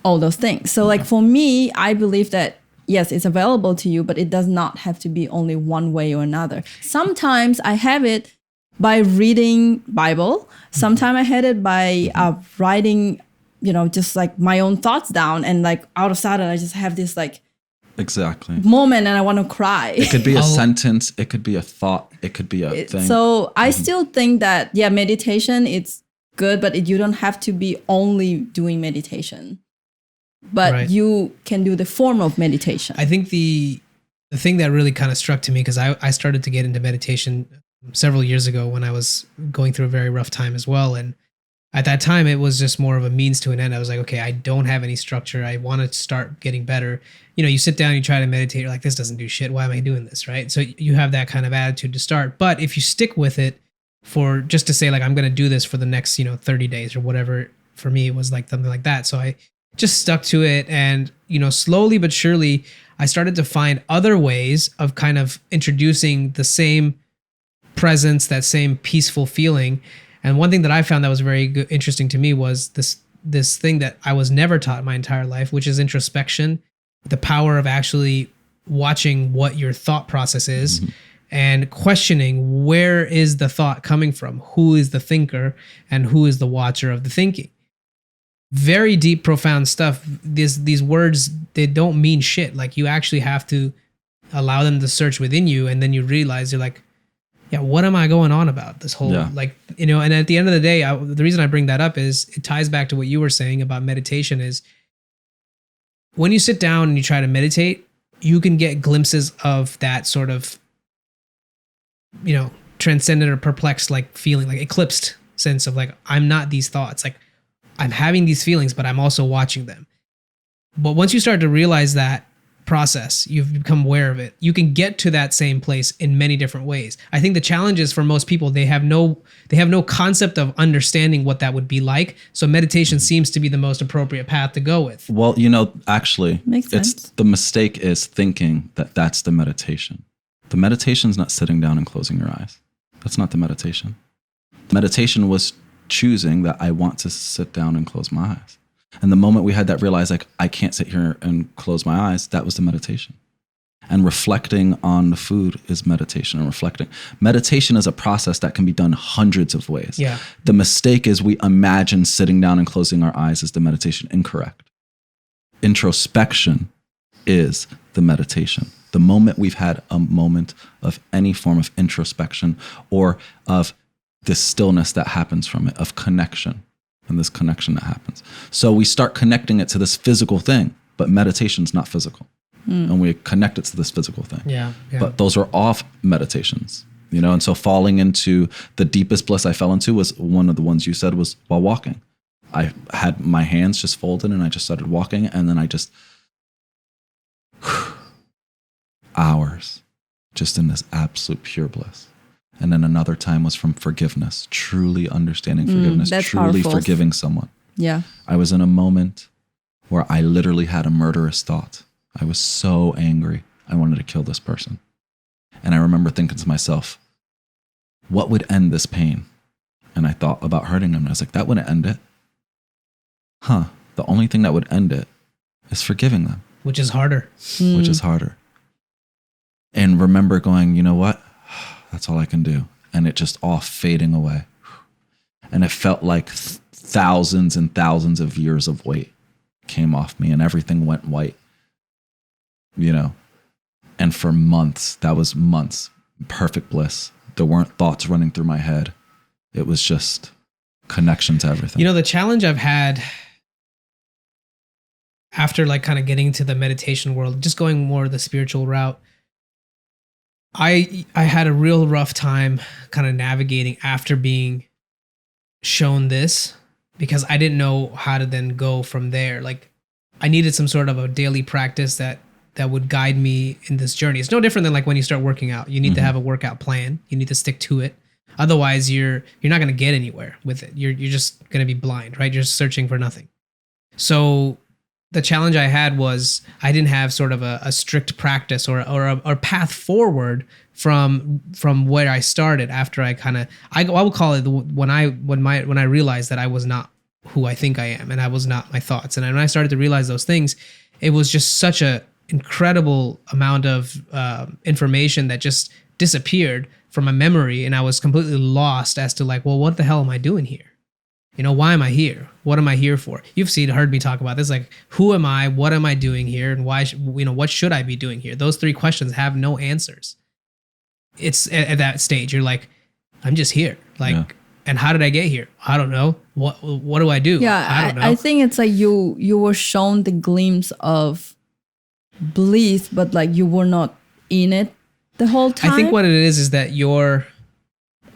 all those things. So like for me, I believe that yes, it's available to you, but it does not have to be only one way or another. Sometimes I have it by reading Bible. Sometimes I had it by writing, just like my own thoughts down, and like out of sudden I just have this like exactly moment and I want to cry. It could be a sentence, it could be a thought, it could be a thing. So I still think that meditation, it's good, but you don't have to be only doing meditation, but you can do the form of meditation. I think the thing that really kind of struck to me, because I started to get into meditation several years ago when I was going through a very rough time as well. And at that time, it was just more of a means to an end. I was like, okay, I don't have any structure. I want to start getting better. You sit down, you try to meditate. You're like, this doesn't do shit. Why am I doing this? Right. So you have that kind of attitude to start. But if you stick with it for just to say like, I'm going to do this for the next, 30 days or whatever, for me, it was like something like that. So I just stuck to it. And, slowly but surely, I started to find other ways of kind of introducing the same presence, that same peaceful feeling. And one thing that I found that was very interesting to me was this thing that I was never taught my entire life, which is introspection, the power of actually watching what your thought process is and questioning where is the thought coming from, who is the thinker and who is the watcher of the thinking. Very deep, profound stuff. These words, they don't mean shit. Like you actually have to allow them to search within you, and then you realize you're like, yeah, what am I going on about? This whole and at the end of the day, the reason I bring that up is it ties back to what you were saying about meditation is when you sit down and you try to meditate, you can get glimpses of that sort of, transcendent or perplexed, like feeling, like eclipsed sense of like, I'm not these thoughts. Like I'm having these feelings, but I'm also watching them. But once you start to realize that process, you've become aware of it, you can get to that same place in many different ways. I think the challenge is for most people, they have no concept of understanding what that would be like. So meditation seems to be the most appropriate path to go with. Well, actually, makes sense. It's the mistake is thinking that that's the meditation. The meditation is not sitting down and closing your eyes. That's not the meditation. Meditation was choosing that I want to sit down and close my eyes. And the moment we had that realize, like, I can't sit here and close my eyes, that was the meditation. And reflecting on the food is meditation. And reflecting. Meditation is a process that can be done hundreds of ways. Yeah. The mistake is we imagine sitting down and closing our eyes is the meditation. Incorrect. Introspection is the meditation. The moment we've had a moment of any form of introspection or of this stillness that happens from it, of connection. And this connection that happens. So we start connecting it to this physical thing, but meditation's not physical. And we connect it to this physical thing. Yeah. But those are off meditations, and so falling into the deepest bliss I fell into was one of the ones you said was while walking. I had my hands just folded and I just started walking, and then I just hours just in this absolute pure bliss. And then another time was from forgiveness, truly understanding forgiveness, truly powerful. Forgiving someone. Yeah. I was in a moment where I literally had a murderous thought. I was so angry. I wanted to kill this person. And I remember thinking to myself, what would end this pain? And I thought about hurting him. And I was like, that wouldn't end it. The only thing that would end it is forgiving them. Which is harder. Which is harder. And remember going, you know what? That's all I can do. And it just all fading away. And it felt like thousands and thousands of years of weight came off me and everything went white, And for months, that was months, perfect bliss. There weren't thoughts running through my head. It was just connection to everything. The challenge I've had after like kind of getting to the meditation world, just going more the spiritual route, I had a real rough time kind of navigating after being shown this, because I didn't know how to then go from there. Like I needed some sort of a daily practice that would guide me in this journey. It's no different than like when you start working out. You need to have a workout plan. You need to stick to it. Otherwise, you're not going to get anywhere with it. You're just going to be blind, right? You're just searching for nothing. So the challenge I had was I didn't have sort of a strict practice or a path forward from where I started after I would call it when I realized that I was not who I think I am and I was not my thoughts. And when I started to realize those things, it was just such a incredible amount of information that just disappeared from my memory, and I was completely lost as to like, well, what the hell am I doing here? You know, why am I here? What am I here for? You've heard me talk about this, like, who am I? What am I doing here? And why, what should I be doing here? Those three questions have no answers. It's at that stage, you're like, I'm just here. Like, and how did I get here? I don't know. What do I do? Yeah, I don't know. I think it's like you were shown the glimpse of bliss, but like you were not in it the whole time. I think what it is that your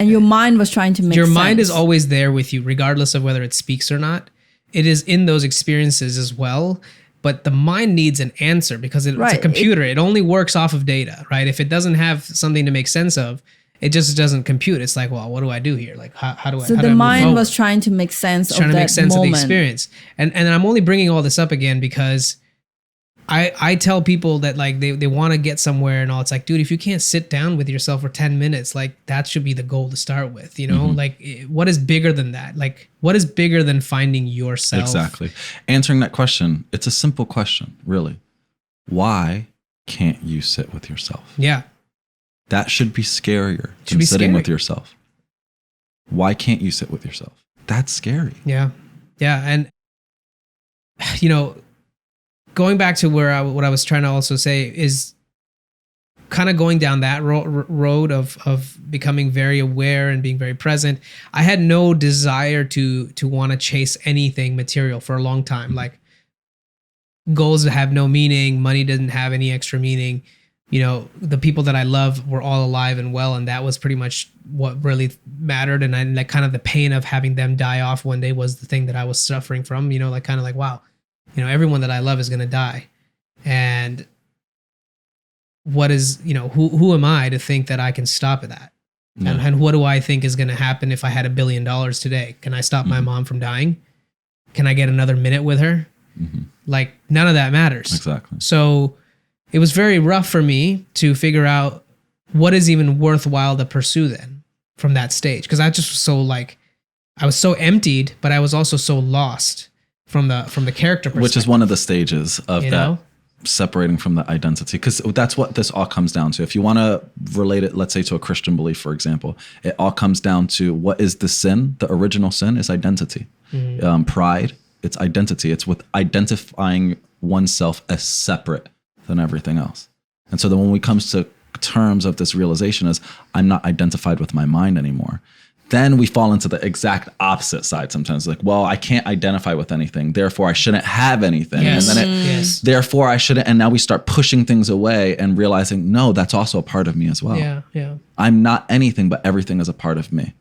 mind was trying to make your sense. mind is always there with you, regardless of whether it speaks or not. It is in those experiences as well. But the mind needs an answer because it's a computer. It only works off of data, right? If it doesn't have something to make sense of, it just doesn't compute. It's like, well, what do I do here? Like, how do I? So the mind was trying to make sense of that moment. Trying to make sense of the experience. And I'm only bringing all this up again because I tell people that like they want to get somewhere and all. It's like, dude, if you can't sit down with yourself for 10 minutes, like that should be the goal to start with, you know? Like what is bigger than that? Like what is bigger than finding yourself? Exactly. Answering that question, it's a simple question, really. Why can't you sit with yourself? Yeah. That should be scarier than sitting with yourself. Why can't you sit with yourself? That's scary. Yeah. Yeah. And, you know, going back to what I was trying to also say is kind of going down that road of becoming very aware and being very present. I had no desire to want to chase anything material for a long time. Like goals that have no meaning, money didn't have any extra meaning. You know, the people that I love were all alive and well, and that was pretty much what really mattered. And I like kind of the pain of having them die off one day was the thing that I was suffering from. You know, like kind of like, wow. You know, everyone that I love is going to die. And what is, you know, who am I to think that I can stop that? Yeah. And what do I think is going to happen if I had $1 billion today? Can I stop my mom from dying? Can I get another minute with her? Like none of that matters. Exactly. So it was very rough for me to figure out what is even worthwhile to pursue then from that stage. Because I just was so like, I was so emptied, but I was also so lost from the character perspective. Which is one of the stages of that separating from the identity, because that's what this all comes down to. If you want to relate it, let's say to a Christian belief, for example, it all comes down to what is the sin. The original sin is identity. Pride, it's identity. It's with identifying oneself as separate than everything else. And so then when we comes to terms of this realization is I'm not identified with my mind anymore, then we fall into the exact opposite side sometimes. Like, well, I can't identify with anything, therefore I shouldn't have anything. Yes. And then therefore I shouldn't. And now we start pushing things away and realizing, no, that's also a part of me as well. Yeah. I'm not anything, but everything is a part of me.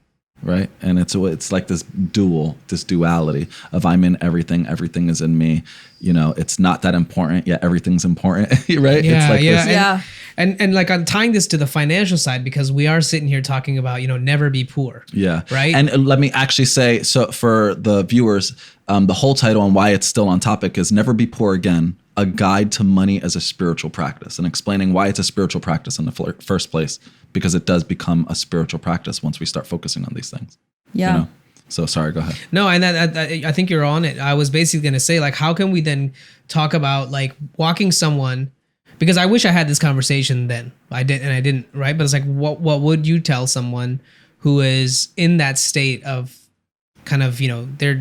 Right. And it's like this duality of I'm in everything. Everything is in me. You know, it's not that important yet. Everything's important. Right. Yeah, it's like this. And like I'm tying this to the financial side because we are sitting here talking about, you know, never be poor. Yeah. Right. And let me actually say, so for the viewers, the whole title and why it's still on topic is Never Be Poor Again, a guide to money as a spiritual practice, and explaining why it's a spiritual practice in the first place, because it does become a spiritual practice once we start focusing on these things. Yeah. You know? So sorry, go ahead. No, and I think you're on it. I was basically going to say, like, how can we then talk about like walking someone, because I wish I had this conversation then. I didn't, right? But it's like, what would you tell someone who is in that state of kind of, you know, they're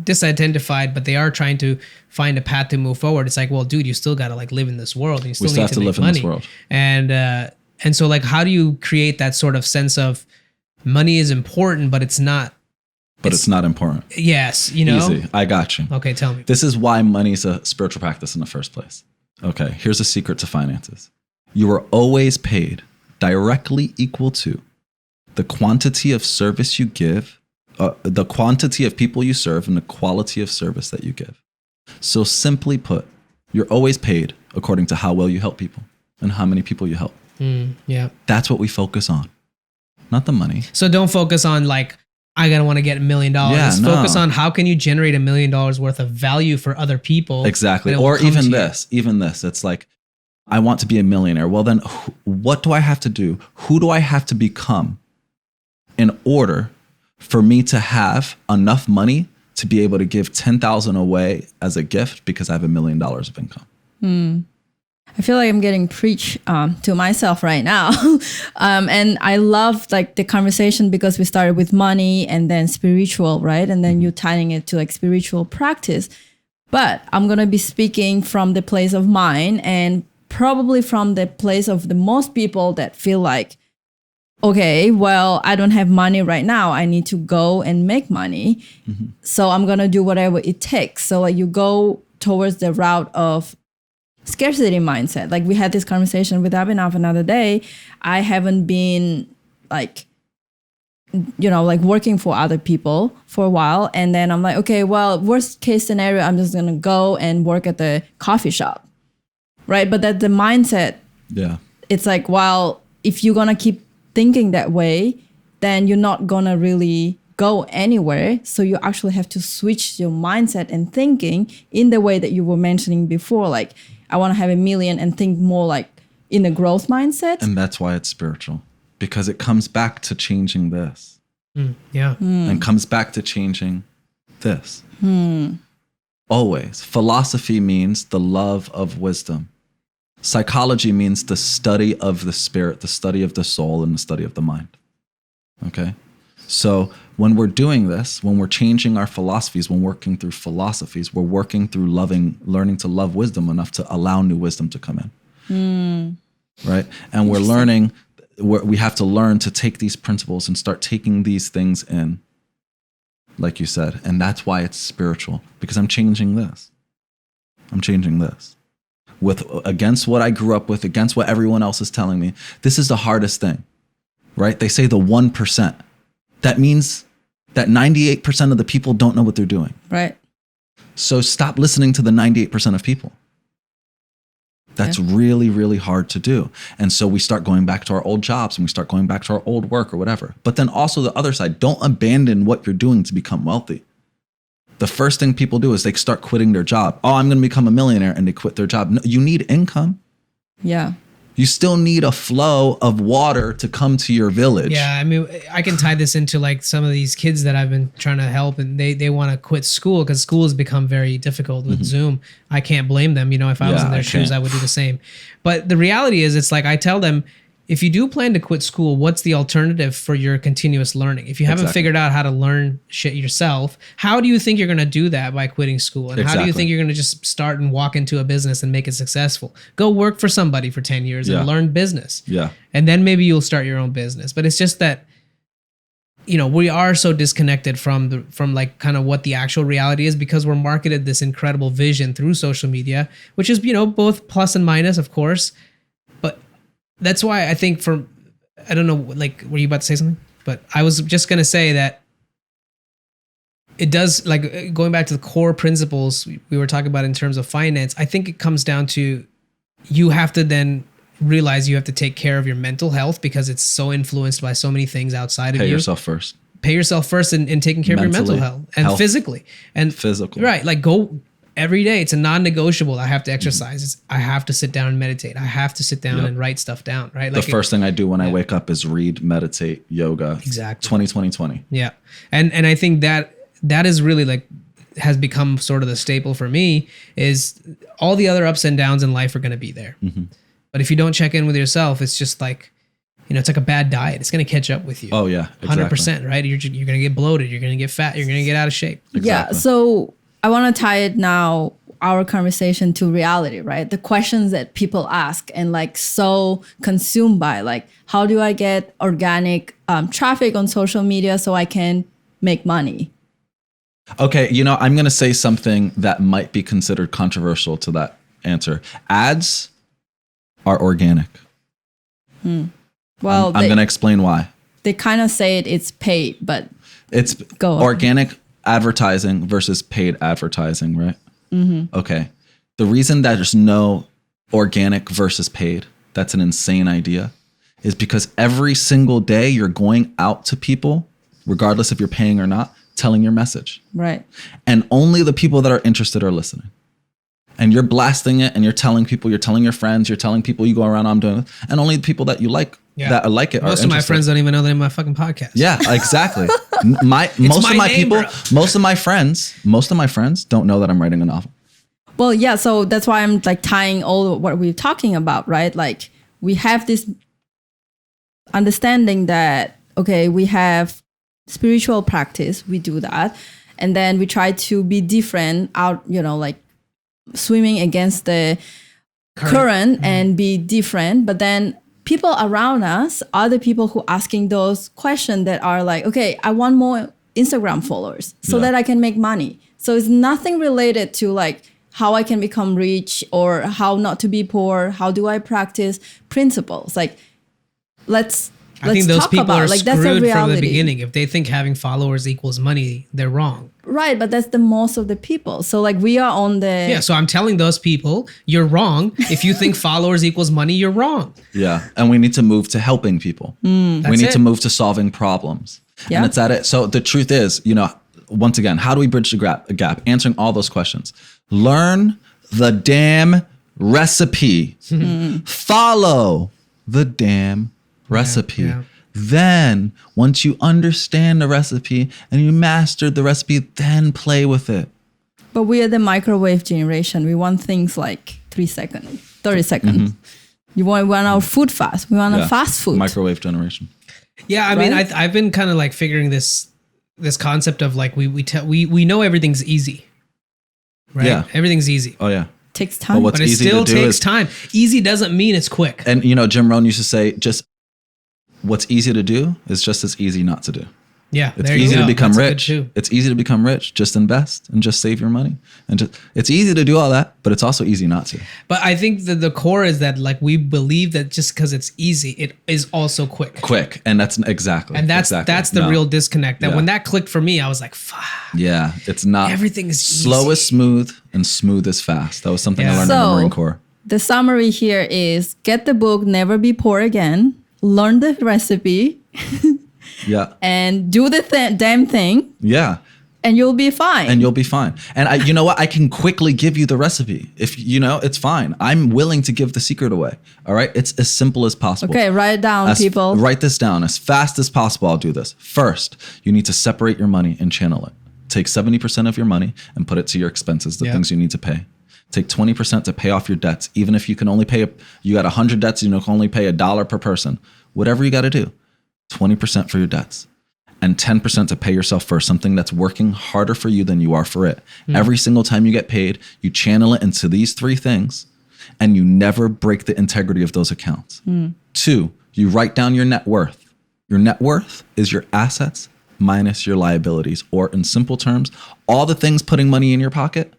disidentified, but they are trying to find a path to move forward. It's like, well, dude, you still got to like live in this world, and you still need to make money. In this world. And so like, how do you create that sort of sense of money is important, but it's not. But it's not important. Yes, you know. Easy. I got you. Okay, tell me. This is why money is a spiritual practice in the first place. Okay, here's a secret to finances. You are always paid directly equal to the quantity of service you give, the quantity of people you serve, and the quality of service that you give. So simply put, You're always paid according to how well you help people and how many people you help. Yeah. That's what we focus on, not the money. So don't focus on like, I gotta want to get $1 million. Yeah, Just no. focus on how can you generate $1 million worth of value for other people. Exactly. and it will Or come to even this. It's like, I want to be a millionaire. Well, then what do I have to do? Who do I have to become in order for me to have enough money to be able to give 10,000 away as a gift because I have $1 million of income? I feel like I'm getting preached to myself right now. And I love like the conversation because we started with money and then spiritual, right? And then you tying it to like spiritual practice. But I'm going to be speaking from the place of mine and probably from the place of the most people that feel like, okay, well, I don't have money right now. I need to go and make money. So I'm going to do whatever it takes. So like you go towards the route of scarcity mindset. Like we had this conversation with Abhinav another day. I haven't been like, like working for other people for a while. And then I'm like, okay, well, worst case scenario, I'm just going to go and work at the coffee shop. Right. But that the mindset, it's like, well, if you're going to keep thinking that way, then you're not going to really go anywhere. So you actually have to switch your mindset and thinking in the way that you were mentioning before. Like, I want to have $1 million and think more like in a growth mindset. And that's why it's spiritual, because it comes back to changing this. And comes back to changing this. Always. Philosophy means the love of wisdom. Psychology means the study of the spirit, the study of the soul, and the study of the mind. Okay? So when we're doing this, when we're changing our philosophies, when working through philosophies, we're working through learning to love wisdom enough to allow new wisdom to come in. Right? And we're learning, we have to learn to take these principles and start taking these things in, like you said. And that's why it's spiritual, because I'm changing this. I'm changing this. Against what I grew up with, against what everyone else is telling me. This is the hardest thing, right? They say the 1%. That means that 98% of the people don't know what they're doing. Right. So stop listening to the 98% of people. That's really, really hard to do. And so we start going back to our old jobs and we start going back to our old work or whatever. But then also the other side, don't abandon what you're doing to become wealthy. The first thing people do is they start quitting their job. Oh, I'm going to become a millionaire, and they quit their job. No, you need income. Yeah. You still need a flow of water to come to your village. Yeah, I mean, I can tie this into like some of these kids that I've been trying to help, and they want to quit school because school has become very difficult with Zoom. I can't blame them. If I was in their shoes, I would do the same. But the reality is, it's like I tell them, if you do plan to quit school, what's the alternative for your continuous learning? If you haven't figured out how to learn shit yourself, how do you think you're going to do that by quitting school? And how do you think you're going to just start and walk into a business and make it successful? Go work for somebody for 10 years and learn business. Yeah. And then maybe you'll start your own business. But it's just that, we are so disconnected from like kind of what the actual reality is, because we're marketed this incredible vision through social media, which is, both plus and minus, of course. But that's why I think I don't know, like, were you about to say something? But I was just going to say that it does, like, going back to the core principles we were talking about in terms of finance, I think it comes down to you have to then realize you have to take care of your mental health because it's so influenced by so many things outside of you. Pay yourself first. Pay yourself first in taking care of your mental health and physically. And physical. Right. Like go every day. It's a non-negotiable. I have to exercise. I have to sit down and meditate. I have to sit down and write stuff down. Right. Like the first thing I do when I wake up is read, meditate, yoga. Exactly. 20. Yeah. And I think that is really like has become sort of the staple for me is all the other ups and downs in life are going to be there. But if you don't check in with yourself, it's just like, it's like a bad diet. It's going to catch up with you. Oh yeah. Exactly. 100%. Right. You're going to get bloated. You're going to get fat. You're going to get out of shape. Exactly. Yeah. So I want to tie it now, our conversation to reality, right? The questions that people ask and like so consumed by, like, how do I get organic traffic on social media so I can make money? Okay, I'm going to say something that might be considered controversial to that answer. Ads are organic. Well, I'm going to explain why. They kind of say it's paid, but it's organic advertising versus paid advertising, right? Okay. The reason that there's no organic versus paid, that's an insane idea, is because every single day you're going out to people, regardless if you're paying or not, telling your message. Right. And only the people that are interested are listening. And you're blasting it and you're telling people, you're telling your friends, you're telling people you go around, I'm doing it. And only the people that you like, that like it, most are of my interested. friends don't even know the name of my fucking podcast. Yeah, exactly. Most of my friends don't know that I'm writing a novel. Well, yeah. So that's why I'm like tying all what we're talking about, right? Like we have this understanding that, okay, we have spiritual practice, we do that. And then we try to be different out, like swimming against the current and be different. But then people around us are the people who asking those questions that are like, okay, I want more Instagram followers so that I can make money. So it's nothing related to like how I can become rich or how not to be poor. How do I practice principles? Like, let's think those talk people about are like that's a screwed reality. from the beginning. If they think having followers equals money, they're wrong. Right, but that's the most of the people. So like we are on the Yeah, so I'm telling those people, you're wrong. If you think followers equals money, you're wrong. Yeah, and we need to move to helping people. We need to move to solving problems. Yeah. And it's at it. So the truth is, once again, how do we bridge the gap? Answering all those questions. Learn the damn recipe. Follow the damn recipe. Yeah. Then once you understand the recipe and you mastered the recipe, then play with it. But we are the microwave generation. We want things like 3 seconds, 30 seconds. We want our food fast. We want a fast food. Microwave generation. Yeah, I mean, I've been kind of like figuring this concept of like we know everything's easy, right? Yeah. Everything's easy. Oh yeah. Takes time. What's But it easy still to do takes is, time. Easy doesn't mean it's quick. and Jim Rohn used to say, just what's easy to do is just as easy not to do. Yeah, It's there you easy go. to become That's a good rich. too. It's easy to become rich. Just invest and just save your money. And it's easy to do all that, but it's also easy not to. But I think that the core is that like we believe that just because it's easy, it is also quick. Quick. And that's exactly. And that's the No. real disconnect. That Yeah. when that clicked for me, I was like, fuck. Yeah. It's not. Everything is slow easy. is smooth and smooth is fast. That was something I Yeah. learned in the So- Marine Corps. The summary here is get the book, Never Be Poor Again, learn the recipe, Yeah. and do the damn thing, Yeah. and you'll be fine. And you'll be fine. And you know what? I can quickly give you the recipe. If it's fine. I'm willing to give the secret away. All right. It's as simple as possible. Okay, write it down, people. Write this down as fast as possible. I'll do this. First, you need to separate your money and channel it. Take 70% of your money and put it to your expenses, the things you need to pay. Take 20% to pay off your debts. Even if you can only pay, you got 100 debts, you can only pay $1 per person. Whatever you got to do, 20% for your debts. And 10% to pay yourself first, something that's working harder for you than you are for it. Every single time you get paid, you channel it into these 3 things, and you never break the integrity of those accounts. 2, you write down your net worth. Your net worth is your assets minus your liabilities, or in simple terms, all the things putting money in your pocket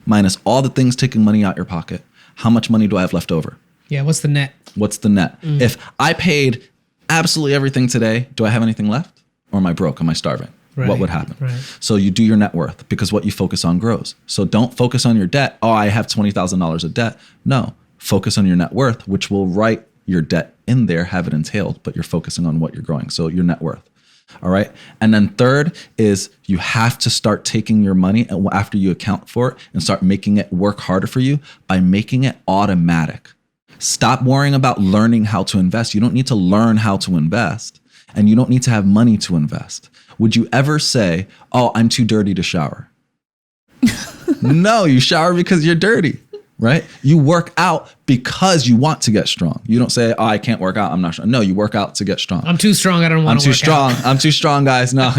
minus all the things taking money out your pocket. How much money do I have left over? Yeah, what's the net? What's the net? If I paid absolutely everything today, do I have anything left? Or am I broke? Am I starving? Right, What would happen? right. So you do your net worth, because what you focus on grows. So don't focus on your debt. Oh, I have $20,000 of debt. No, focus on your net worth, which will write your debt in there, have it entailed, but you're focusing on what you're growing. So your net worth. All right. And then third is you have to start taking your money after you account for it and start making it work harder for you by making it automatic. Stop worrying about learning how to invest. You don't need to learn how to invest, and you don't need to have money to invest. Would you ever say, oh, I'm too dirty to shower? No, you shower because you're dirty, right? You work out because you want to get strong. You don't say, oh, I can't work out, I'm not strong. No, you work out to get strong. I'm too strong. I don't want to work out. I'm too strong, guys. No,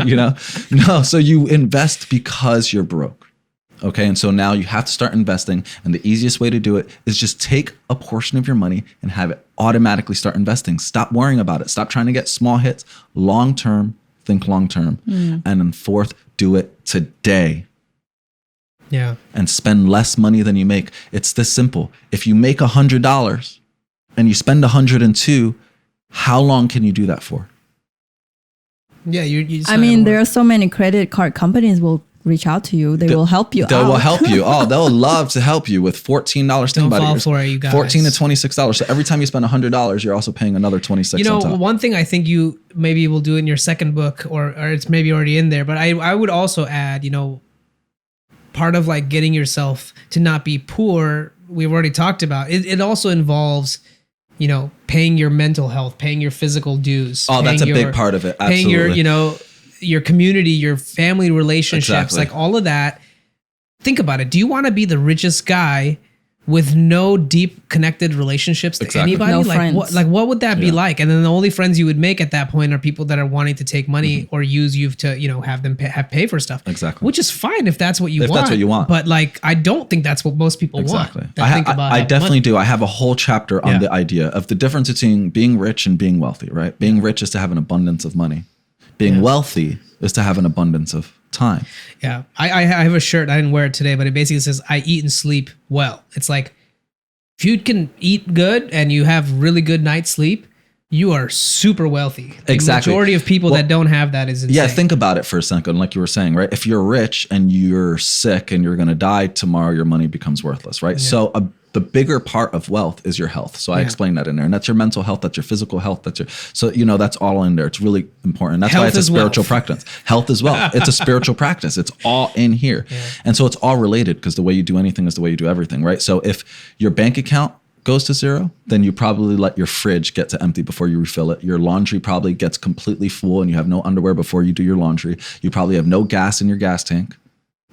no. So you invest because you're broke. Okay. And so now you have to start investing. And the easiest way to do it is just take a portion of your money and have it automatically start investing. Stop worrying about it. Stop trying to get small hits. Long term, think long term. And then fourth, do it today. Yeah. And spend less money than you make. It's this simple. If you make $100 and you spend 102, how long can you do that for? Yeah. You I mean, there are so many credit card companies will reach out to you. They will help you They out. will help you. Oh, they'll love to help you with $14. Don't fall for it, you guys. $14 to $26. So every time you spend $100, you're also paying another $26 You know, on top. one thing I think you maybe will do in your second book, or it's maybe already in there, but I would also add, you know, part of like getting yourself to not be poor, we've already talked about. It also involves, you know, paying your mental health, paying your physical dues. Oh, that's a big part of it. Absolutely. Paying your, you know, your community, your family relationships, Exactly. like all of that. Think about it. Do you want to be the richest guy with no deep connected relationships to Exactly. anybody? No like friends. what would that be Yeah. like? And then the only friends you would make at that point are people that are wanting to take money or use you to, you know, have them pay for stuff. Exactly. Which is fine if that's what you want. If that's what you want. But like, I don't think that's what most people Exactly. want. That think about I having definitely money. do. I have a whole chapter on Yeah. the idea of the difference between being rich and being wealthy, right? Being rich is to have an abundance of money. Being wealthy is to have an abundance of time. Yeah. I have a shirt. I didn't wear it today, but it basically says, I eat and sleep well. It's like, if you can eat good and you have really good night's sleep, you are super wealthy. The Exactly. majority of people that don't have that is insane. Yeah, think about it for a second, like you were saying, right? If you're rich and you're sick and you're going to die tomorrow, your money becomes worthless, right? So the bigger part of wealth is your health. So I explained that in there. And that's your mental health, that's your physical health, so you know, that's all in there. It's really important. That's why Health it's a is spiritual wealth. practice. Health is wealth. It's a spiritual practice. It's all in here. And so it's all related because the way you do anything is the way you do everything, right? So if your bank account goes to zero, then you probably let your fridge get to empty before you refill it. Your laundry probably gets completely full and you have no underwear before you do your laundry. You probably have no gas in your gas tank.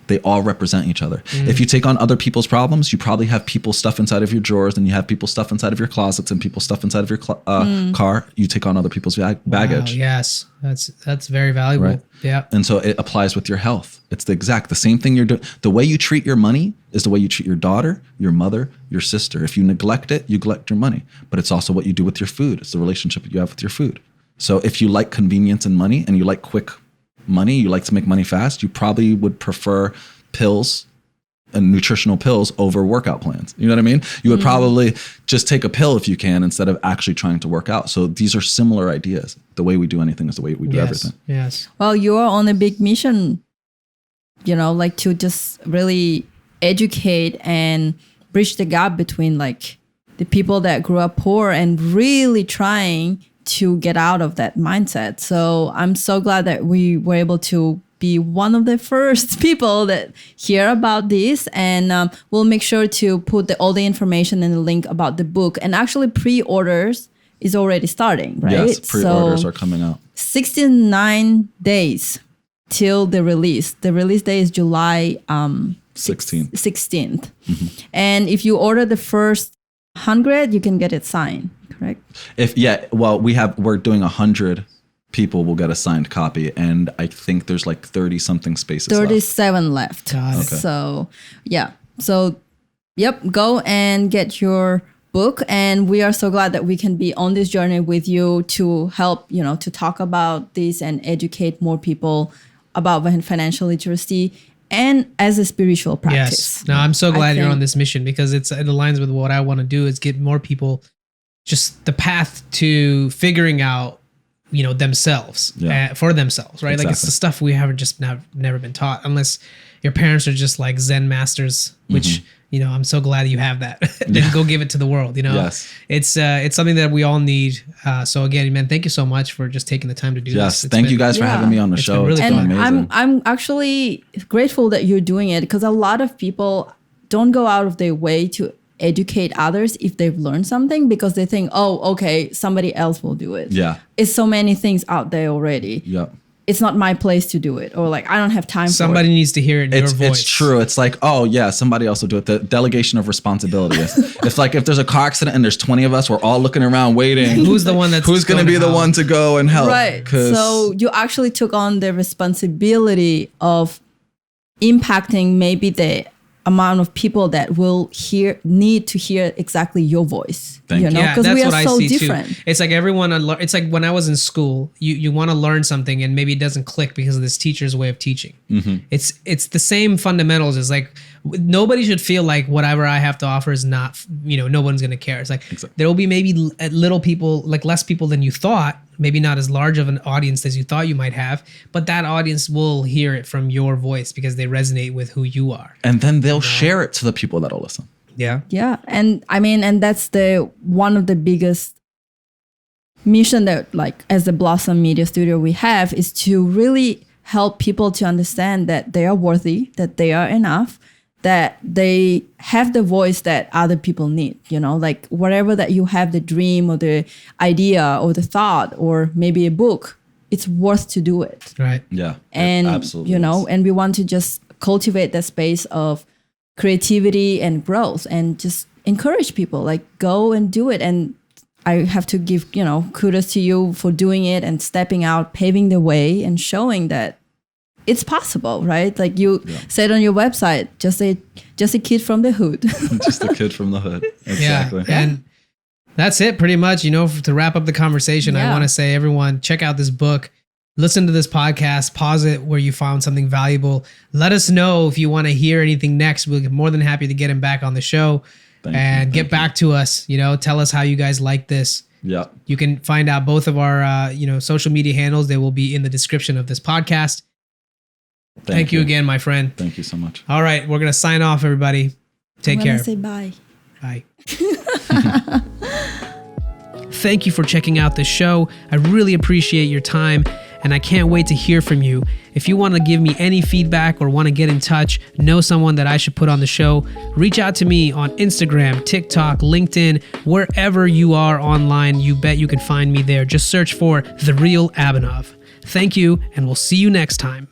They all represent each other. If you take on other people's problems, you probably have people stuff inside of your drawers, and you have people stuff inside of your closets, and people stuff inside of your car. You take on other people's baggage. Wow, yes. That's very valuable. Right. Yeah. And so it applies with your health. It's the same thing you're doing. The way you treat your money is the way you treat your daughter, your mother, your sister. If you neglect it, you neglect your money. But it's also what you do with your food. It's the relationship that you have with your food. So if you like convenience and money and you like quick money, you like to make money fast, you probably would prefer pills and nutritional pills over workout plans. You know what I mean? You would probably just take a pill if you can instead of actually trying to work out. So these are similar ideas. The way we do anything is the way we do everything. Yes. Well, you're on a big mission, you know, like to just really educate and bridge the gap between like the people that grew up poor and really trying to get out of that mindset. So I'm so glad that we were able to be one of the first people that hear about this, and we'll make sure to put all the information and the link about the book. And actually pre-orders is already starting, right? Yes, pre-orders are coming out. 69 days till the release. The release day is July 16th. 16th. And if you order the first 100, you can get it signed, correct? We're doing 100 people will get a signed copy, and I think there's like 30 something spaces 37 left. Got it. Okay. So, yeah. So, yep, go and get your book. And we are so glad that we can be on this journey with you to help, you know, to talk about this and educate more people about financial literacy and as a spiritual practice. Yes. No, I'm so glad you're think- on this mission because it aligns with what I want to do is get more people just the path to figuring out, you know, themselves for themselves, right? Like it's Exactly. the stuff we haven't just never been taught unless your parents are just like Zen masters, which, you know, I'm so glad you have that. Then go give it to the world, you know? Yes. It's something that we all need. So again, man, thank you so much for just taking the time to do this. Yes, It's thank been- you guys for Yeah. having me on the It's show. been really It's been fun. amazing. I'm actually grateful that you're doing it because a lot of people don't go out of their way to educate others if they've learned something because they think, oh, okay, somebody else will do it. Yeah. It's so many things out there already. Yep. It's not my place to do it, or like I don't have time Somebody for it. needs to hear it in your voice. It's true. It's like, oh yeah, somebody else will do it. The delegation of responsibility. It's like if there's a car accident and there's 20 of us, we're all looking around waiting. Who's the one that's Who's going to going be to the help? one to go and help? Right. 'Cause- So you actually took on the responsibility of impacting maybe the amount of people that will need to hear exactly your voice. Thank you. know, Yeah, because that's we are what I so see different. too. It's like everyone. It's like when I was in school, you want to learn something and maybe it doesn't click because of this teacher's way of teaching. Mm-hmm. It's the same fundamentals as like nobody should feel like whatever I have to offer is not, no one's going to care. It's like Exactly. there will be maybe little people, like less people than you thought, maybe not as large of an audience as you thought you might have, but that audience will hear it from your voice because they resonate with who you are. And then they'll share it to the people that'll listen. Yeah. Yeah. And I mean, and that's one of the biggest mission that, like, as the Blossom Media Studio we have, is to really help people to understand that they are worthy, that they are enough, that they have the voice that other people need, like whatever that you have, the dream or the idea or the thought or maybe a book, it's worth to do it. Right. Yeah. And, absolutely and we want to just cultivate that space of creativity and growth and just encourage people, like, go and do it. And I have to give, kudos to you for doing it and stepping out, paving the way and showing that it's possible, right? Like you said on your website, just a kid from the hood. Just a kid from the hood. Exactly. Yeah. And that's it pretty much, to wrap up the conversation. I want to say, everyone, check out this book, listen to this podcast, pause it where you found something valuable. Let us know if you want to hear anything next. We'll be more than happy to get him back on the show. Get back to us, tell us how you guys like this. Yeah. You can find out both of our, social media handles. They will be in the description of this podcast. Thank you again, my friend. Thank you so much. All right. We're going to sign off, everybody. Take care. Say bye. Bye. Thank you for checking out this show. I really appreciate your time, and I can't wait to hear from you. If you want to give me any feedback or want to get in touch, know someone that I should put on the show, reach out to me on Instagram, TikTok, LinkedIn, wherever you are online. You bet you can find me there. Just search for The Real Abhinav. Thank you, and we'll see you next time.